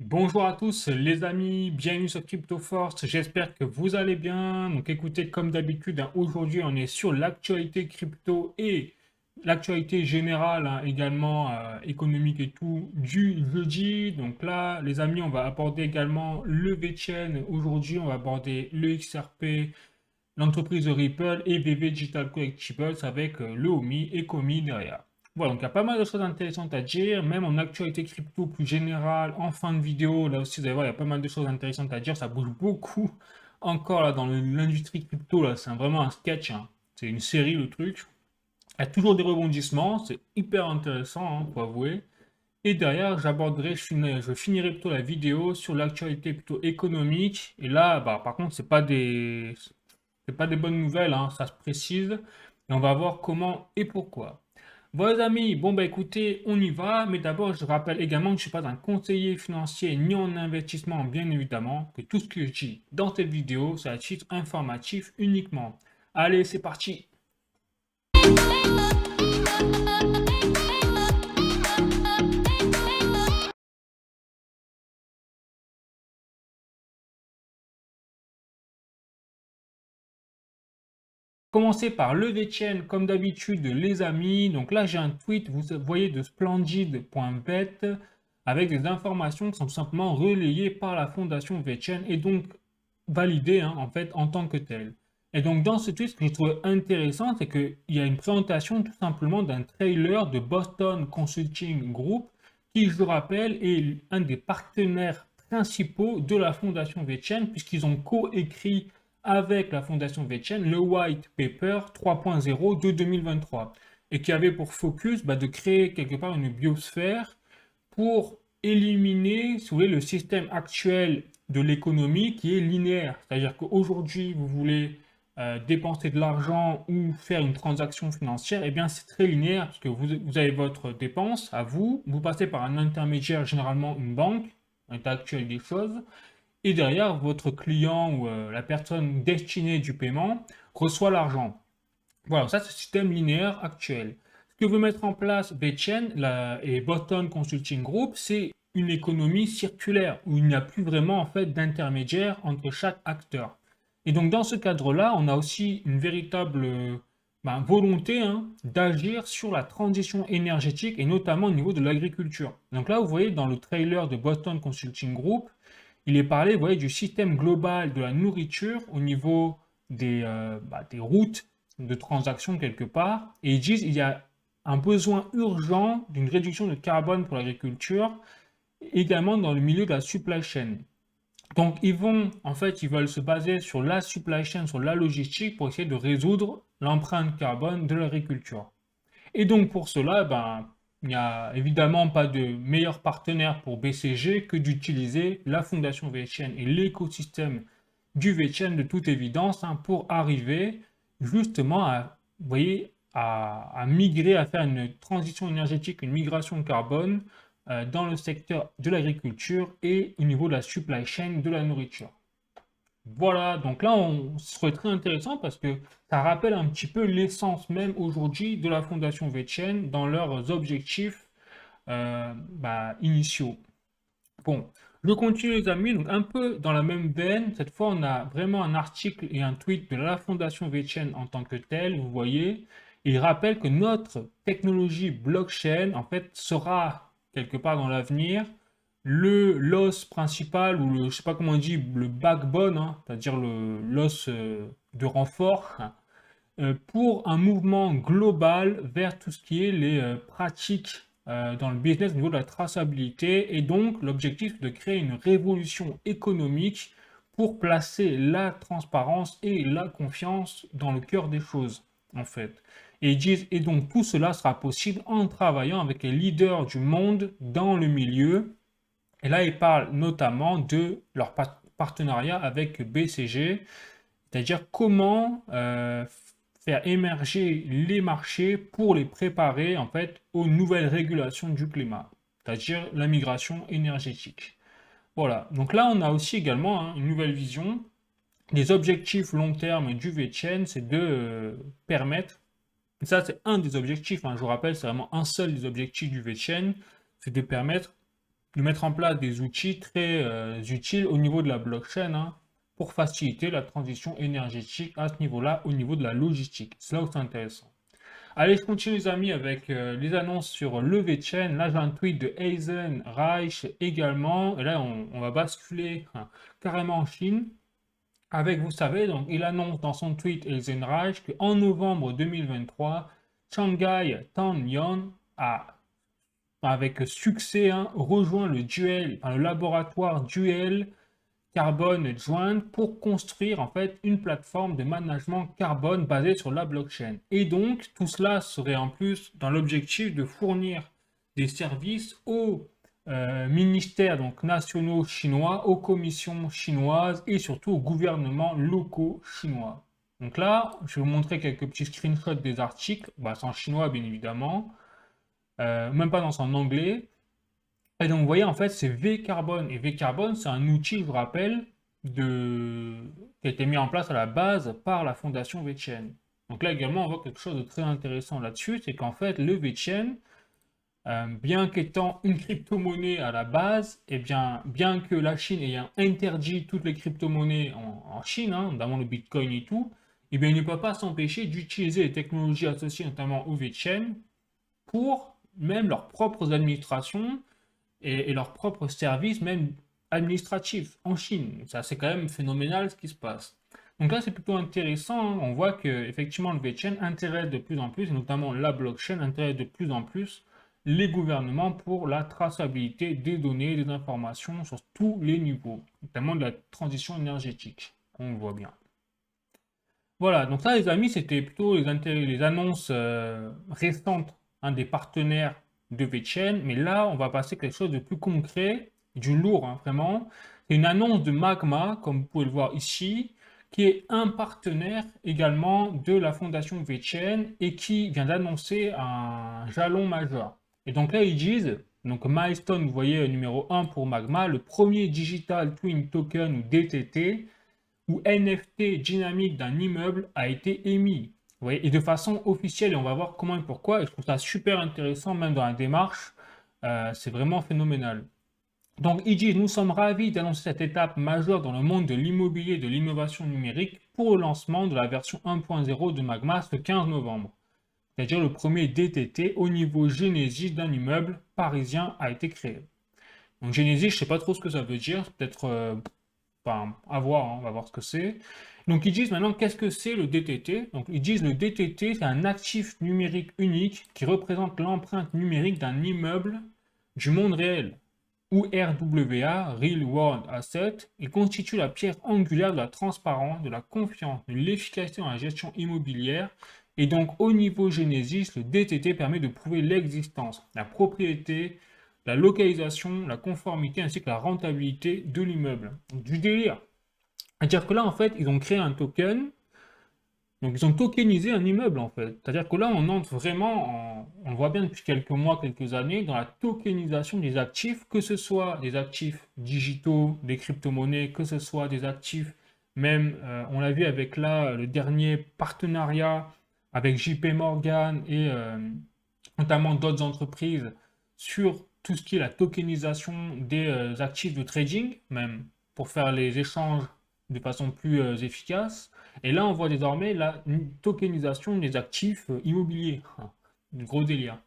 Bonjour à tous les amis, bienvenue sur CryptoForce, j'espère que vous allez bien. Donc écoutez, comme d'habitude, aujourd'hui on est sur l'actualité crypto et l'actualité générale, également économique et tout du jeudi. Donc là les amis, on va aborder également le VeChain. Aujourd'hui on va aborder le XRP, l'entreprise de Ripple et VV Digital Collectibles avec le OMI et Comi derrière. Voilà, donc il y a pas mal de choses intéressantes à dire, même en actualité crypto plus générale, en fin de vidéo, là aussi vous allez voir, il y a pas mal de choses intéressantes à dire, ça bouge beaucoup encore là dans l'industrie crypto, là c'est vraiment un sketch, hein. C'est une série le truc. Il y a toujours des rebondissements, c'est hyper intéressant, hein, faut avouer. Et derrière, je finirai plutôt la vidéo sur l'actualité plutôt économique. Et là, bah, par contre, c'est pas des bonnes nouvelles, hein, ça se précise. Et on va voir comment et pourquoi. Bon, les amis, bon, bah écoutez, on y va. Mais d'abord, je rappelle également que je ne suis pas un conseiller financier ni en investissement, bien évidemment, que tout ce que je dis dans cette vidéo, c'est à titre informatif uniquement. Allez, c'est parti! Commencer par lever de chaîne comme d'habitude les amis. Donc là j'ai un tweet, vous voyez, de splendid.bet avec des informations qui sont tout simplement relayées par la fondation VeChain et donc validées, hein, en fait en tant que telles. Et donc dans ce tweet, ce que je trouve intéressant, c'est qu'il y a une présentation tout simplement d'un trailer de Boston Consulting Group qui, je le rappelle, est un des partenaires principaux de la fondation VeChain puisqu'ils ont coécrit avec la Fondation VeChain le White Paper 3.0 de 2023 et qui avait pour focus de créer quelque part une biosphère pour éliminer, si vous voulez, le système actuel de l'économie qui est linéaire. C'est-à-dire qu'aujourd'hui, vous voulez dépenser de l'argent ou faire une transaction financière, eh bien c'est très linéaire parce que vous avez votre dépense à vous, vous passez par un intermédiaire, généralement une banque, en état actuel des choses, et derrière, votre client ou la personne destinée du paiement reçoit l'argent. Voilà, ça c'est le système linéaire actuel. Ce que veut mettre en place Betchen et Boston Consulting Group, c'est une économie circulaire où il n'y a plus vraiment en fait d'intermédiaire entre chaque acteur. Et donc dans ce cadre-là, on a aussi une véritable volonté, hein, d'agir sur la transition énergétique et notamment au niveau de l'agriculture. Donc là, vous voyez dans le trailer de Boston Consulting Group, il est parlé, vous voyez, du système global de la nourriture au niveau des routes de transaction quelque part. Et ils disent qu'il y a un besoin urgent d'une réduction de carbone pour l'agriculture, également dans le milieu de la supply chain. Donc ils veulent se baser sur la supply chain, sur la logistique pour essayer de résoudre l'empreinte carbone de l'agriculture. Et donc pour cela, il n'y a évidemment pas de meilleur partenaire pour BCG que d'utiliser la Fondation VeChain et l'écosystème du VeChain de toute évidence, hein, pour arriver justement à, vous voyez, à migrer, à faire une transition énergétique, une migration carbone dans le secteur de l'agriculture et au niveau de la supply chain de la nourriture. Voilà, donc là, ce serait très intéressant parce que ça rappelle un petit peu l'essence même aujourd'hui de la Fondation VeChain dans leurs objectifs initiaux. Bon, je continue les amis, donc un peu dans la même veine, cette fois on a vraiment un article et un tweet de la Fondation VeChain en tant que tel, vous voyez, il rappelle que notre technologie blockchain en fait sera quelque part dans l'avenir le l'os principal ou le, je sais pas comment on dit, le backbone, hein, c'est-à-dire l'os de renfort, pour un mouvement global vers tout ce qui est les pratiques dans le business au niveau de la traçabilité. Et donc, l'objectif est de créer une révolution économique pour placer la transparence et la confiance dans le cœur des choses, en fait. Et ils disent, et donc tout cela sera possible en travaillant avec les leaders du monde dans le milieu. Et là, ils parlent notamment de leur partenariat avec BCG, c'est-à-dire comment faire émerger les marchés pour les préparer en fait aux nouvelles régulations du climat, c'est-à-dire la migration énergétique. Voilà, donc là on a aussi également, hein, une nouvelle vision. Les objectifs long terme du VeChain, c'est de permettre, et ça c'est un des objectifs, hein, je vous rappelle, c'est vraiment un seul des objectifs du VeChain, c'est de permettre de mettre en place des outils très utiles au niveau de la blockchain, hein, pour faciliter la transition énergétique à ce niveau-là, au niveau de la logistique. C'est là où c'est intéressant. Allez, je continue les amis avec les annonces sur le VeChain. Là, j'ai un tweet de Eisen Reich également. Et là, on va basculer, hein, carrément en Chine. Avec, vous savez, donc il annonce dans son tweet Eisen Reich qu'en novembre 2023, Shanghai Tanyan a, avec succès, hein, rejoint le laboratoire Duel Carbone Joint pour construire en fait une plateforme de management carbone basée sur la blockchain. Et donc tout cela serait en plus dans l'objectif de fournir des services aux ministères donc, nationaux chinois, aux commissions chinoises et surtout aux gouvernements locaux chinois. Donc là, je vais vous montrer quelques petits screenshots des articles. Bah, c'est en chinois bien évidemment, même pas dans son anglais. Et donc, vous voyez, en fait, c'est V-Carbone. Et V-Carbone, c'est un outil, je vous rappelle, qui a été mis en place à la base par la fondation VeChain. Donc là également, on voit quelque chose de très intéressant là-dessus, c'est qu'en fait, le VeChain, bien qu'étant une crypto-monnaie à la base, et bien que la Chine ayant interdit toutes les crypto-monnaies en Chine, hein, notamment le Bitcoin et tout, et bien, il ne peut pas s'empêcher d'utiliser les technologies associées notamment au VeChain pour même leurs propres administrations et leurs propres services, même administratifs, en Chine. Ça, c'est quand même phénoménal ce qui se passe. Donc là, c'est plutôt intéressant, hein. On voit que effectivement le VeChain intéresse de plus en plus, et notamment la blockchain intéresse de plus en plus les gouvernements pour la traçabilité des données, des informations sur tous les niveaux, notamment de la transition énergétique. On le voit bien. Voilà, donc ça les amis, c'était plutôt les annonces récentes, hein, des partenaires de VeChain, mais là on va passer à quelque chose de plus concret, du lourd, hein, vraiment. C'est une annonce de Magma, comme vous pouvez le voir ici, qui est un partenaire également de la fondation VeChain et qui vient d'annoncer un jalon majeur. Et donc là ils disent, donc milestone, vous voyez, numéro 1 pour Magma, le premier Digital Twin Token ou DTT, ou NFT dynamique d'un immeuble a été émis. Vous voyez, et de façon officielle, et on va voir comment et pourquoi. Et je trouve ça super intéressant, même dans la démarche. C'est vraiment phénoménal. Donc, ils disent, nous sommes ravis d'annoncer cette étape majeure dans le monde de l'immobilier et de l'innovation numérique pour le lancement de la version 1.0 de Magma ce 15 novembre. C'est-à-dire le premier DTT au niveau Genesis d'un immeuble parisien a été créé. Donc Genesis, je ne sais pas trop ce que ça veut dire, peut-être enfin, à voir, hein, on va voir ce que c'est. Donc ils disent maintenant qu'est-ce que c'est le DTT. Donc ils disent le DTT, c'est un actif numérique unique qui représente l'empreinte numérique d'un immeuble du monde réel, ou RWA, Real World Asset. Il constitue la pierre angulaire de la transparence, de la confiance, de l'efficacité dans la gestion immobilière. Et donc au niveau Genesis, le DTT permet de prouver l'existence, la propriété, la localisation, la conformité ainsi que la rentabilité de l'immeuble. Du délire. C'est-à-dire que là, en fait, ils ont créé un token, donc ils ont tokenisé un immeuble, en fait. C'est-à-dire que là, on entre vraiment, on le voit bien depuis quelques mois, quelques années, dans la tokenisation des actifs, que ce soit des actifs digitaux, des crypto-monnaies, que ce soit des actifs, même, on l'a vu avec là, le dernier partenariat avec JP Morgan et notamment d'autres entreprises sur tout ce qui est la tokenisation des actifs de trading, même pour faire les échanges de façon plus efficace. Et là, on voit désormais la tokenisation des actifs immobiliers. Un gros délire.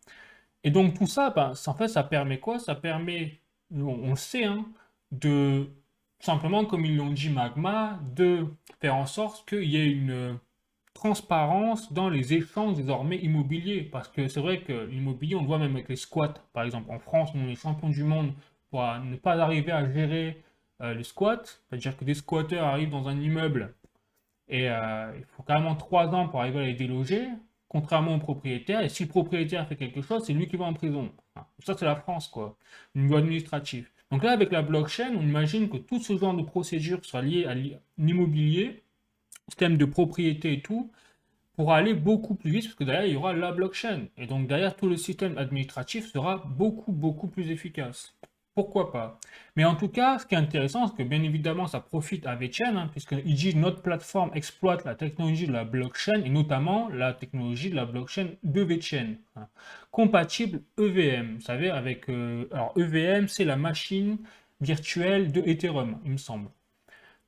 Et donc tout ça, ben, en fait, ça permet quoi? Ça permet, on le sait, hein, de simplement, comme ils l'ont dit Magma, de faire en sorte qu'il y ait une transparence dans les échanges désormais immobiliers. Parce que c'est vrai que l'immobilier, on le voit même avec les squats. Par exemple, en France, on est champion du monde pour ne pas arriver à gérer les squats. C'est-à-dire que des squatteurs arrivent dans un immeuble et il faut carrément 3 ans pour arriver à les déloger, contrairement au propriétaire. Et si le propriétaire fait quelque chose, c'est lui qui va en prison. Enfin, ça, c'est la France, quoi. Au niveau administratif. Donc là, avec la blockchain, on imagine que tout ce genre de procédures soit lié à l'immobilier, système de propriété et tout, pourra aller beaucoup plus vite parce que derrière, il y aura la blockchain. Et donc derrière, tout le système administratif sera beaucoup, beaucoup plus efficace. Pourquoi pas? Mais en tout cas, ce qui est intéressant, c'est que bien évidemment, ça profite à VeChain, hein, puisqu'ils disent notre plateforme exploite la technologie de la blockchain, et notamment la technologie de la blockchain de VeChain, hein, compatible EVM. Vous savez, avec... alors, EVM, c'est la machine virtuelle de Ethereum, il me semble.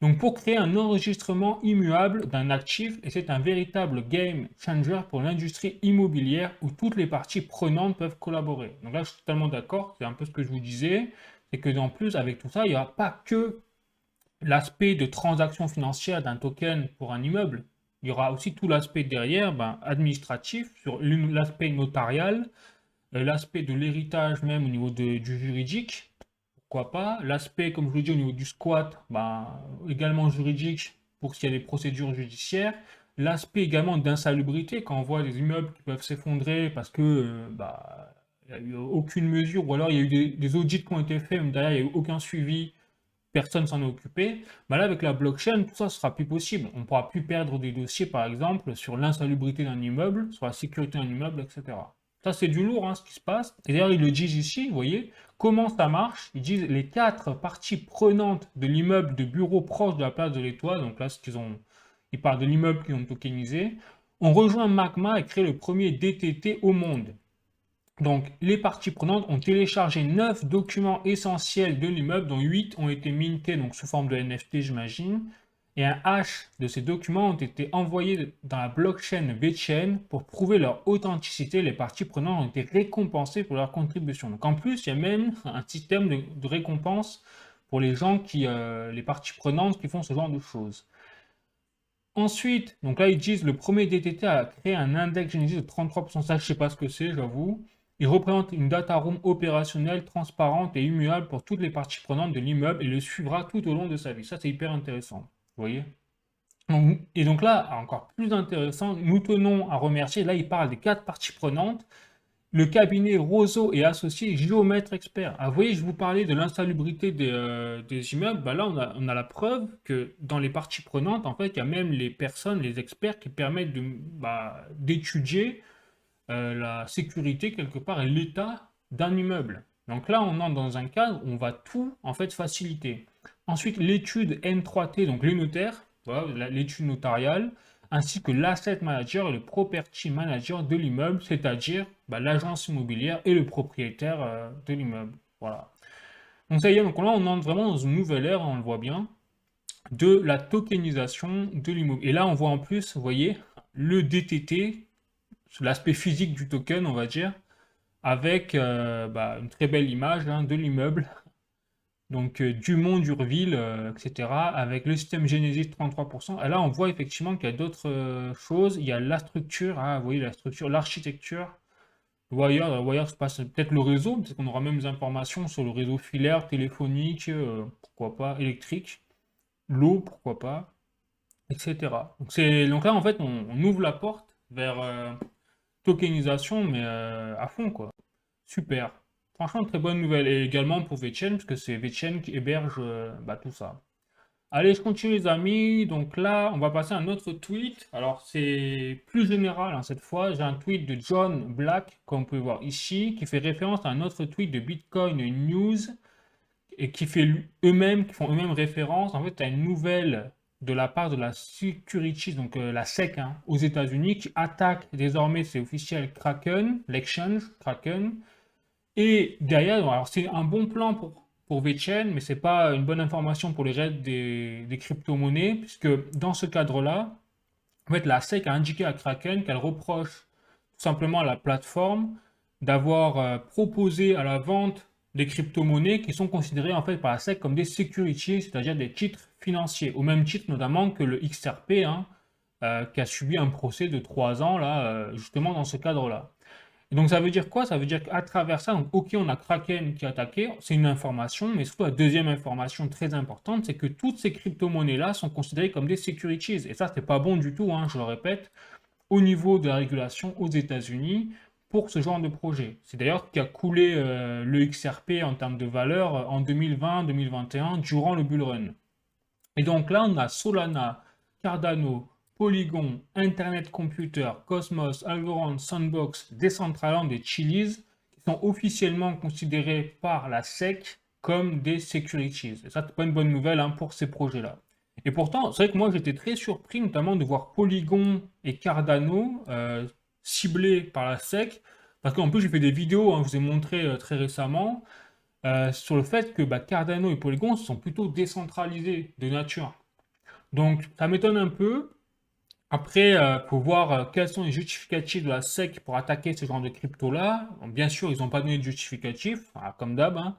Donc pour créer un enregistrement immuable d'un actif, et c'est un véritable game changer pour l'industrie immobilière où toutes les parties prenantes peuvent collaborer. Donc là, je suis totalement d'accord, c'est un peu ce que je vous disais, c'est que en plus, avec tout ça, il n'y aura pas que l'aspect de transaction financière d'un token pour un immeuble, il y aura aussi tout l'aspect derrière, administratif, sur l'aspect notarial, l'aspect de l'héritage même au niveau du juridique, pourquoi pas. L'aspect, comme je vous l'ai dit, au niveau du squat, également juridique pour qu'il y ait des procédures judiciaires. L'aspect également d'insalubrité, quand on voit des immeubles qui peuvent s'effondrer parce que il n'y a eu aucune mesure, ou alors il y a eu des audits qui ont été faits, mais derrière il n'y a eu aucun suivi, personne s'en est occupé. Là, avec la blockchain, tout ça sera plus possible. On ne pourra plus perdre des dossiers, par exemple, sur l'insalubrité d'un immeuble, sur la sécurité d'un immeuble, etc. Ça, c'est du lourd, hein, ce qui se passe. Et d'ailleurs, ils le disent ici, vous voyez, comment ça marche. Ils disent les 4 parties prenantes de l'immeuble de bureau proche de la place de l'Étoile. Donc là, ils parlent de l'immeuble qu'ils ont tokenisé. On rejoint Magma et crée le premier DTT au monde. Donc, les parties prenantes ont téléchargé 9 documents essentiels de l'immeuble, dont 8 ont été mintés, donc sous forme de NFT, j'imagine. Et un hash de ces documents ont été envoyés dans la blockchain VeChain pour prouver leur authenticité. Les parties prenantes ont été récompensées pour leur contribution. Donc, en plus, il y a même un système de récompense pour les gens les parties prenantes qui font ce genre de choses. Ensuite, donc là, ils disent le premier DTT a créé un index Genesis de 33%. Ça, je ne sais pas ce que c'est, j'avoue. Il représente une data room opérationnelle, transparente et immuable pour toutes les parties prenantes de l'immeuble et le suivra tout au long de sa vie. Ça, c'est hyper intéressant. Vous voyez? Et donc là, encore plus intéressant, nous tenons à remercier, là, il parle des 4 parties prenantes, le cabinet Roseau et Associés Géomètre Expert. Ah, vous voyez, je vous parlais de l'insalubrité des immeubles. Là, on a la preuve que dans les parties prenantes, en fait, il y a même les personnes, les experts qui permettent d'étudier la sécurité quelque part et l'état d'un immeuble. Donc là, on entre dans un cadre où on va tout en fait faciliter. Ensuite, l'étude N3T, donc les notaires, voilà, l'étude notariale, ainsi que l'asset manager et le property manager de l'immeuble, c'est-à-dire l'agence immobilière et le propriétaire de l'immeuble. Voilà. Donc ça y est, donc là on entre vraiment dans une nouvelle ère, on le voit bien, de la tokenisation de l'immeuble. Et là on voit en plus, vous voyez, le DTT, l'aspect physique du token, on va dire, avec une très belle image de l'immeuble, donc Dumont, d'Urville, etc., avec le système Genesis 33%. Et là, on voit effectivement qu'il y a d'autres choses. Il y a la structure, vous voyez la structure, l'architecture. Le wire se passe peut-être le réseau, peut-être qu'on aura même des informations sur le réseau filaire, téléphonique, pourquoi pas, électrique, l'eau, pourquoi pas, etc. Donc là, en fait, on ouvre la porte vers tokenisation, mais à fond, quoi. Super. Franchement, très bonne nouvelle. Et également pour VeChain, parce que c'est VeChain qui héberge tout ça. Allez, je continue les amis. Donc là, on va passer à un autre tweet. Alors, c'est plus général hein, cette fois. J'ai un tweet de John Black, comme vous pouvez voir ici, qui fait référence à un autre tweet de Bitcoin News et qui font eux-mêmes référence en fait à une nouvelle de la part de la Securities, donc la SEC aux États-Unis, qui attaque désormais, c'est officiel, Kraken, l'exchange Kraken. Et derrière, alors c'est un bon plan pour VeChain, mais c'est pas une bonne information pour les restes des crypto-monnaies, puisque dans ce cadre-là, en fait, la SEC a indiqué à Kraken qu'elle reproche tout simplement à la plateforme d'avoir proposé à la vente des crypto-monnaies qui sont considérées en fait par la SEC comme des securities, c'est-à-dire des titres financiers, au même titre notamment que le XRP, qui a subi un procès de 3 ans là, justement dans ce cadre-là. Et donc ça veut dire quoi? Ça veut dire qu'à travers ça, donc, ok, on a Kraken qui a attaqué, c'est une information, mais surtout la deuxième information très importante, c'est que toutes ces crypto-monnaies-là sont considérées comme des securities. Et ça, c'est pas bon du tout, je le répète, au niveau de la régulation aux États-Unis pour ce genre de projet. C'est d'ailleurs ce qui a coulé le XRP en termes de valeur en 2020-2021 durant le bull run. Et donc là, on a Solana, Cardano, Polygon, Internet Computer, Cosmos, Algorand, Sandbox, Decentraland et Chiliz qui sont officiellement considérés par la SEC comme des securities. Et ça, c'est pas une bonne nouvelle hein, pour ces projets-là. Et pourtant, c'est vrai que moi, j'étais très surpris notamment de voir Polygon et Cardano ciblés par la SEC, parce qu'en plus, j'ai fait des vidéos, hein, je vous ai montré très récemment, sur le fait que bah, Cardano et Polygon sont plutôt décentralisés de nature. Donc, ça m'étonne un peu. Après, pour voir quels sont les justificatifs de la SEC pour attaquer ce genre de crypto-là. Bon, bien sûr, ils n'ont pas donné de justificatif, comme d'hab, hein,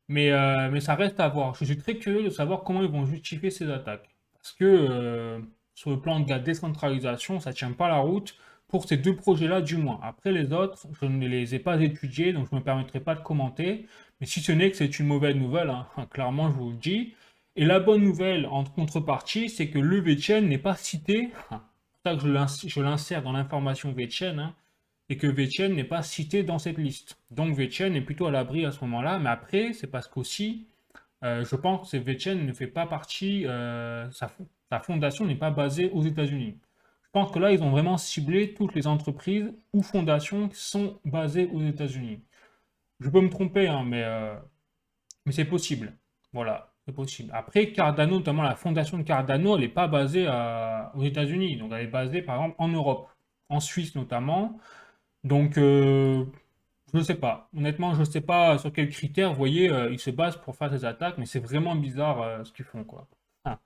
mais ça reste à voir. Je suis très curieux de savoir comment ils vont justifier ces attaques. Parce que sur le plan de la décentralisation, ça ne tient pas la route pour ces deux projets-là du moins. Après les autres, je ne les ai pas étudiés, donc je ne me permettrai pas de commenter. Mais si ce n'est que c'est une mauvaise nouvelle, hein, clairement je vous le dis. Et la bonne nouvelle en contrepartie, c'est que le VeChain n'est pas cité. C'est pour ça que je l'insère dans l'information VeChain, hein, et que VeChain n'est pas cité dans cette liste. Donc VeChain est plutôt à l'abri à ce moment-là, mais après, c'est parce qu'aussi, je pense que VeChain ne fait pas partie, sa fondation n'est pas basée aux États-Unis. Je pense que là, ils ont vraiment ciblé toutes les entreprises ou fondations qui sont basées aux États-Unis. Je peux me tromper, hein, mais c'est possible. Voilà, c'est possible. Après, Cardano, notamment la fondation de Cardano, elle n'est pas basée aux États-Unis. Donc, elle est basée, par exemple, en Europe, en Suisse notamment. Donc, je ne sais pas. Honnêtement, je ne sais pas sur quels critères, vous voyez, ils se basent pour faire ces attaques, mais c'est vraiment bizarre ce qu'ils font, quoi. Ah.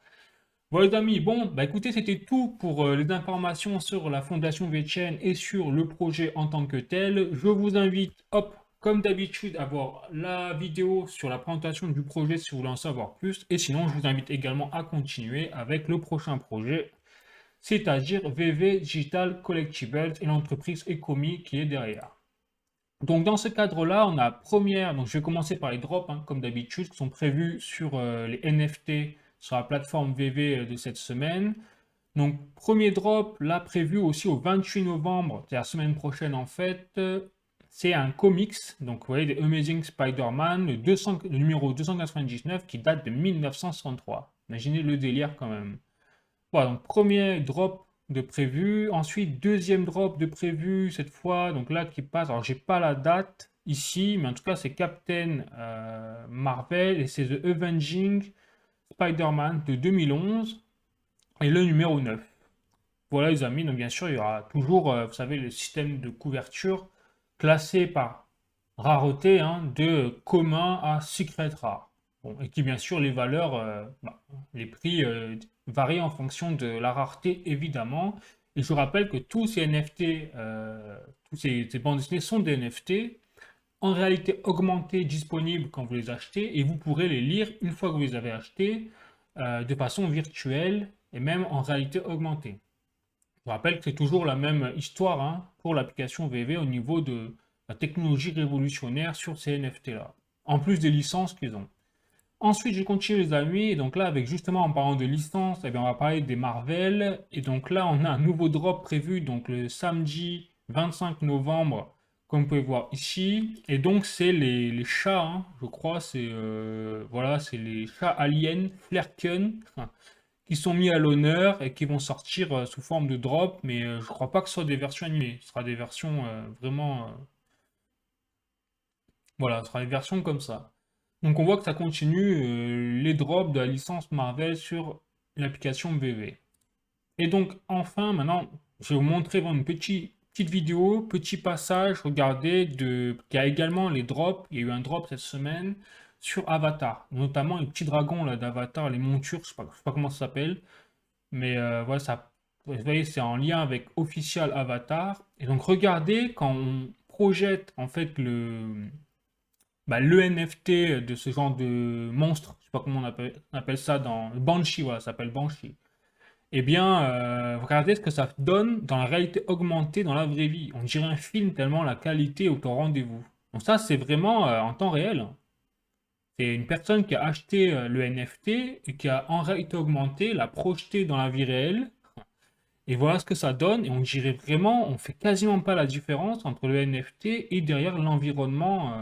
Voilà les amis, bon, bah écoutez, c'était tout pour les informations sur la fondation VeChain et sur le projet en tant que tel. Je vous invite, hop, comme d'habitude, à voir la vidéo sur la présentation du projet si vous voulez en savoir plus. Et sinon, je vous invite également à continuer avec le prochain projet, c'est-à-dire VV Digital Collectibles et l'entreprise Ecomi qui est derrière. Donc dans ce cadre-là, on a première, donc je vais commencer par les drops, hein, comme d'habitude, qui sont prévus sur les NFT sur la plateforme VV de cette semaine. Donc premier drop, là prévu aussi au 28 novembre, c'est la semaine prochaine en fait, c'est un comics, donc vous voyez, The Amazing Spider-Man, le numéro 299 qui date de 1963. Imaginez le délire quand même. Voilà, donc premier drop de prévu. Ensuite, deuxième drop de prévu cette fois. Donc là, qui passe. Alors, j'ai pas la date ici, mais en tout cas, c'est Captain Marvel et c'est The Avenging Spider-Man de 2011 et le numéro 9. Voilà, les amis. Donc, bien sûr, il y aura toujours, vous savez, le système de couverture classé par rareté, hein, de commun à secret rare. Bon, et qui, bien sûr, les valeurs, les prix varient en fonction de la rareté, évidemment. Et je rappelle que tous ces NFT, tous ces bandes dessinées sont des NFT, en réalité augmentée disponibles quand vous les achetez, et vous pourrez les lire une fois que vous les avez achetés, de façon virtuelle, et même en réalité augmentée. Je rappelle que c'est toujours la même histoire hein, pour l'application VV au niveau de la technologie révolutionnaire sur ces NFT-là, en plus des licences qu'ils ont. Ensuite, je continue les amis, et donc là, avec justement en parlant de licences, eh bien, on va parler des Marvel, et donc là, on a un nouveau drop prévu, donc le samedi 25 novembre, comme vous pouvez voir ici, et donc c'est les chats, hein, je crois, c'est voilà, c'est les chats aliens, Flerken, qui sont mis à l'honneur et qui vont sortir sous forme de drop, mais je crois pas que ce soit des versions animées, ce sera des versions vraiment, voilà, ce sera des versions comme ça. Donc on voit que ça continue les drops de la licence Marvel sur l'application VV. Et donc enfin, maintenant, je vais vous montrer une petite vidéo, petit passage, regardez, qui a également les drops. Il y a eu un drop cette semaine sur Avatar, notamment les petits dragons là d'Avatar, les montures, je sais pas comment ça s'appelle, mais voilà, ça, vous voyez, c'est en lien avec Official Avatar. Et donc regardez quand on projette en fait le NFT de ce genre de monstre, je sais pas comment on appelle ça dans le Banshee, voilà, ça s'appelle Banshee. Eh bien, regardez ce que ça donne dans la réalité augmentée dans la vraie vie. On dirait un film tellement la qualité est au rendez-vous. Donc ça, c'est vraiment en temps réel. C'est une personne qui a acheté le NFT et qui a en réalité augmentée, l'a projeté dans la vie réelle. Et voilà ce que ça donne. Et on dirait vraiment, on fait quasiment pas la différence entre le NFT et derrière l'environnement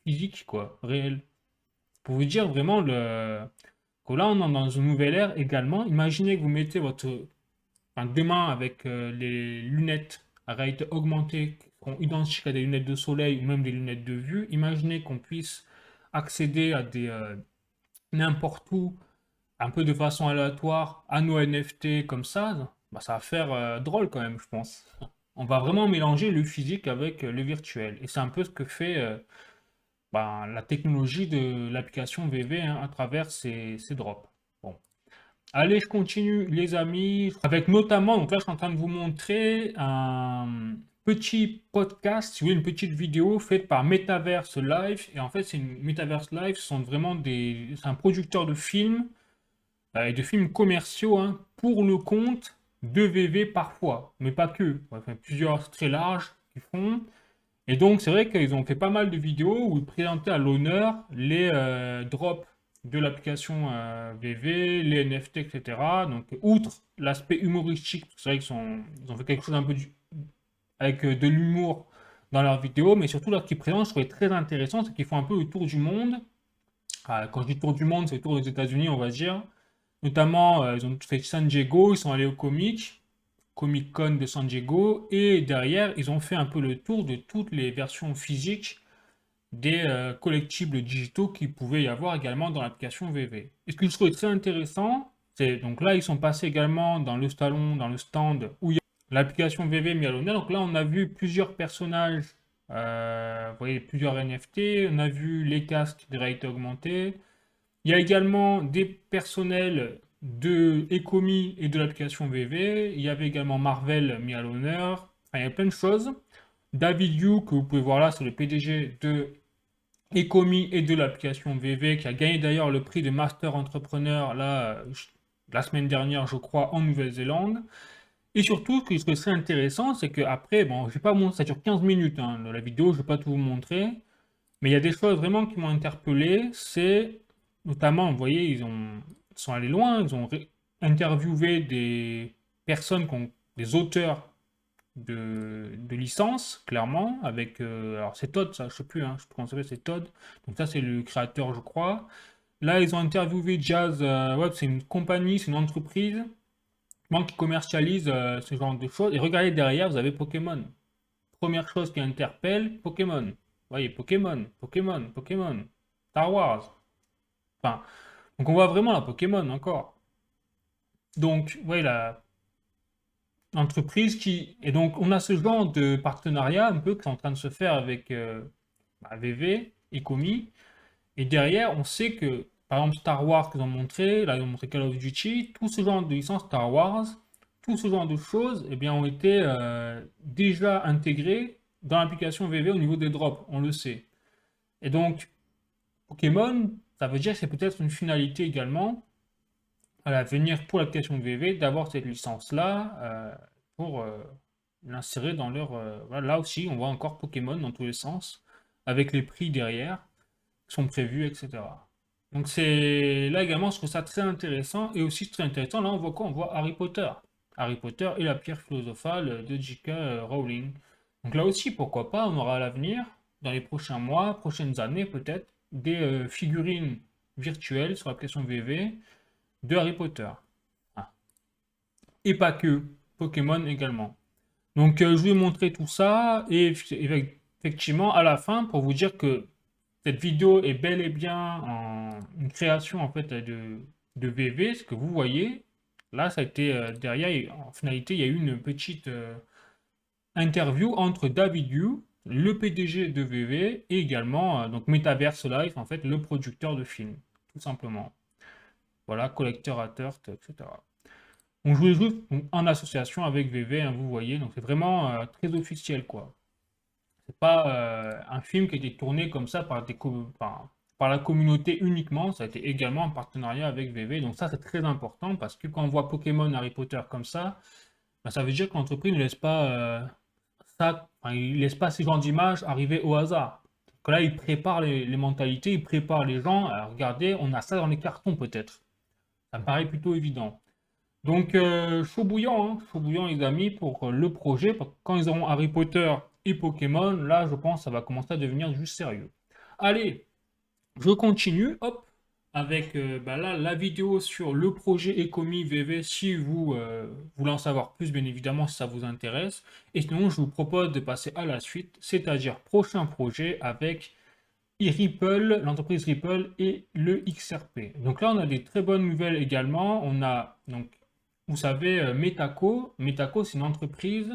physique, quoi, réel. Pour vous dire vraiment que là, on est dans une nouvelle ère également. Imaginez que vous mettez enfin, demain avec les lunettes à réalité augmentée qui seront identiques à des lunettes de soleil ou même des lunettes de vue. Imaginez qu'on puisse accéder à des n'importe où, un peu de façon aléatoire, à nos NFT comme ça, bah, ça va faire drôle quand même, je pense. On va vraiment mélanger le physique avec le virtuel. Et c'est un peu ce que fait bah, la technologie de l'application VV hein, à travers ces drops. Bon. Allez, je continue, les amis, avec notamment, donc là, je suis en train de vous montrer un petit podcast, si vous voulez, une petite vidéo faite par Metaverse Live. Et en fait, c'est une Metaverse Live, ce sont vraiment c'est un producteur de films et de films commerciaux hein, pour le compte de VV parfois, mais pas que. Enfin, plusieurs très larges qui font. Et donc, c'est vrai qu'ils ont fait pas mal de vidéos où ils présentaient à l'honneur les drops de l'application VV, les NFT, etc. Donc, outre l'aspect humoristique, c'est vrai ils ont fait quelque chose un peu avec de l'humour dans leurs vidéos, mais surtout, là, ce qu'ils présentent, je trouvais très intéressant, c'est qu'ils font un peu le tour du monde. Quand je dis tour du monde, c'est le tour des États-Unis, on va dire. Notamment, ils ont fait San Diego, ils sont allés au Comic Con de San Diego, et derrière, ils ont fait un peu le tour de toutes les versions physiques des collectibles digitaux qu'il pouvait y avoir également dans l'application VV. Et ce que je trouvais très intéressant, c'est donc là, ils sont passés également dans le salon, dans le stand où il y a l'application VV mis à l'honneur. Donc là, on a vu plusieurs personnages, vous voyez, plusieurs NFT, on a vu les casques de réalité augmentée. Il y a également des personnels de Ecomi et de l'application VV. Il y avait également Marvel mis à l'honneur. Enfin, il y a plein de choses. David Yu, que vous pouvez voir là, c'est le PDG de Ecomi et de l'application VV, qui a gagné d'ailleurs le prix de Master Entrepreneur là, la semaine dernière, je crois, en Nouvelle-Zélande. Et surtout, ce qui serait intéressant, c'est qu'après, bon, je vais pas montrer, ça dure 15 minutes hein, la vidéo, je ne vais pas tout vous montrer. Mais il y a des choses vraiment qui m'ont interpellé. C'est notamment, vous voyez, ils sont allés loin, ils ont interviewé des personnes, des auteurs de licences, clairement, avec. Alors c'est Todd, ça, je sais plus, hein, je sais plus comment ça s'appelle, c'est Todd. Donc ça, c'est le créateur, je crois. Là, ils ont interviewé Jazz Web, c'est une compagnie, c'est une entreprise qui commercialise ce genre de choses. Et regardez derrière, vous avez Pokémon. Première chose qui interpelle, Pokémon. Vous voyez, Pokémon, Pokémon, Pokémon. Star Wars. Enfin, donc on voit vraiment la Pokémon encore. Donc, vous voyez, l'entreprise qui... Et donc, on a ce genre de partenariat un peu qui est en train de se faire avec VV et Komi. Et derrière, on sait que, par exemple, Star Wars qu'ils ont montré, là ils ont montré Call of Duty, tout ce genre de licences Star Wars, tout ce genre de choses, eh bien, ont été déjà intégrés dans l'application VV au niveau des drops, on le sait. Et donc, Pokémon, ça veut dire que c'est peut-être une finalité également à l'avenir pour l'application VV d'avoir cette licence-là pour l'insérer dans leur... voilà, là aussi, on voit encore Pokémon dans tous les sens, avec les prix derrière qui sont prévus, etc. Donc c'est là également, je trouve ça très intéressant et aussi très intéressant. Là, on voit quoi? On voit Harry Potter. Harry Potter et la pierre philosophale de J.K. Rowling. Donc là aussi, pourquoi pas, on aura à l'avenir, dans les prochains mois, prochaines années peut-être, des figurines virtuelles sur l'application VV de Harry Potter. Ah. Et pas que, Pokémon également. Donc je vous ai montré tout ça et effectivement à la fin pour vous dire que cette vidéo est bel et bien une création en fait de VV, ce que vous voyez. Là, ça a été derrière, en finalité, il y a eu une petite interview entre David Yu, le PDG de VV, et également donc Metaverse Live, en fait, le producteur de films, tout simplement. Voilà, collecteur à tarte, etc. Donc je voulais juste en association avec VV, hein, vous voyez, donc c'est vraiment très officiel, quoi. C'est pas un film qui a été tourné comme ça par la communauté uniquement, ça a été également en partenariat avec VV. Donc ça, c'est très important parce que quand on voit Pokémon, Harry Potter comme ça, ben, ça veut dire que l'entreprise ne laisse pas il laisse pas ces genres d'images arriver au hasard. Que là, il prépare les mentalités, il prépare les gens. Alors, regardez, on a ça dans les cartons peut-être. Ça me paraît plutôt évident. Donc, chaud bouillant les amis pour le projet. Parce que quand ils auront Harry Potter et Pokémon, là, je pense que ça va commencer à devenir juste sérieux. Allez, je continue, hop, avec bah là, la vidéo sur le projet Ecomi VV, si vous voulez en savoir plus, bien évidemment, si ça vous intéresse. Et sinon, je vous propose de passer à la suite, c'est-à-dire prochain projet avec Ripple, l'entreprise Ripple et le XRP. Donc là, on a des très bonnes nouvelles également. On a, donc, vous savez, Metaco. Metaco, c'est une entreprise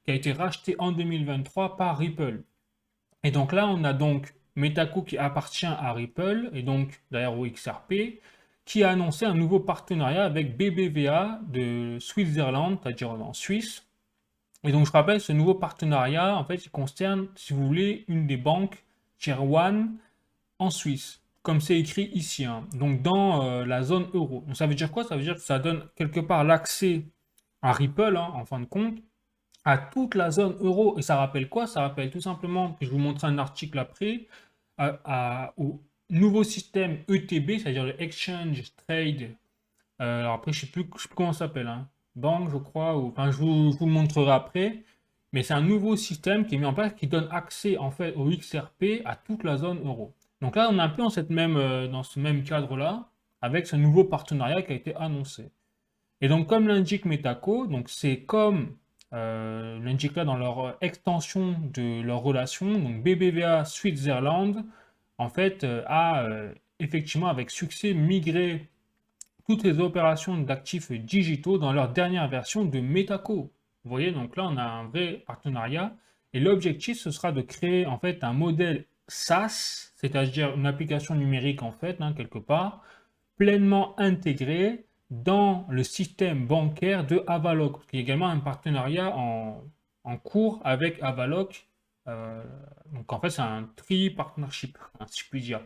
qui a été rachetée en 2023 par Ripple. Et donc là, on a donc Metaco qui appartient à Ripple et donc d'ailleurs au XRP, qui a annoncé un nouveau partenariat avec BBVA de Switzerland, c'est-à-dire en Suisse. Et donc je rappelle, ce nouveau partenariat, en fait, il concerne, si vous voulez, une des banques Tier 1 en Suisse, comme c'est écrit ici, hein. Donc dans la zone euro. Donc ça veut dire quoi? Ça veut dire que ça donne quelque part l'accès à Ripple, hein, en fin de compte, à toute la zone euro. Et ça rappelle quoi? Ça rappelle tout simplement, que je vous montre un article après, au nouveau système ETB, c'est-à-dire le Exchange Trade. Alors après, je sais plus comment ça s'appelle, hein. Banque, je crois, ou, enfin, je vous le montrerai après. Mais c'est un nouveau système qui est mis en place qui donne accès en fait au XRP à toute la zone euro. Donc là, on est un peu dans ce même cadre-là, avec ce nouveau partenariat qui a été annoncé. Et donc, comme l'indique Metaco, donc c'est comme l'indique là dans leur extension de leur relation, donc BBVA Switzerland, en fait, a effectivement avec succès migré toutes les opérations d'actifs digitaux dans leur dernière version de Metaco. Vous voyez, donc là, on a un vrai partenariat. Et l'objectif, ce sera de créer en fait un modèle SaaS, c'est-à-dire une application numérique en fait, hein, quelque part, pleinement intégrée dans le système bancaire de Avaloq. Il y a également un partenariat en cours avec Avaloq. Donc en fait, c'est un tri-partnership, hein, si je puis dire.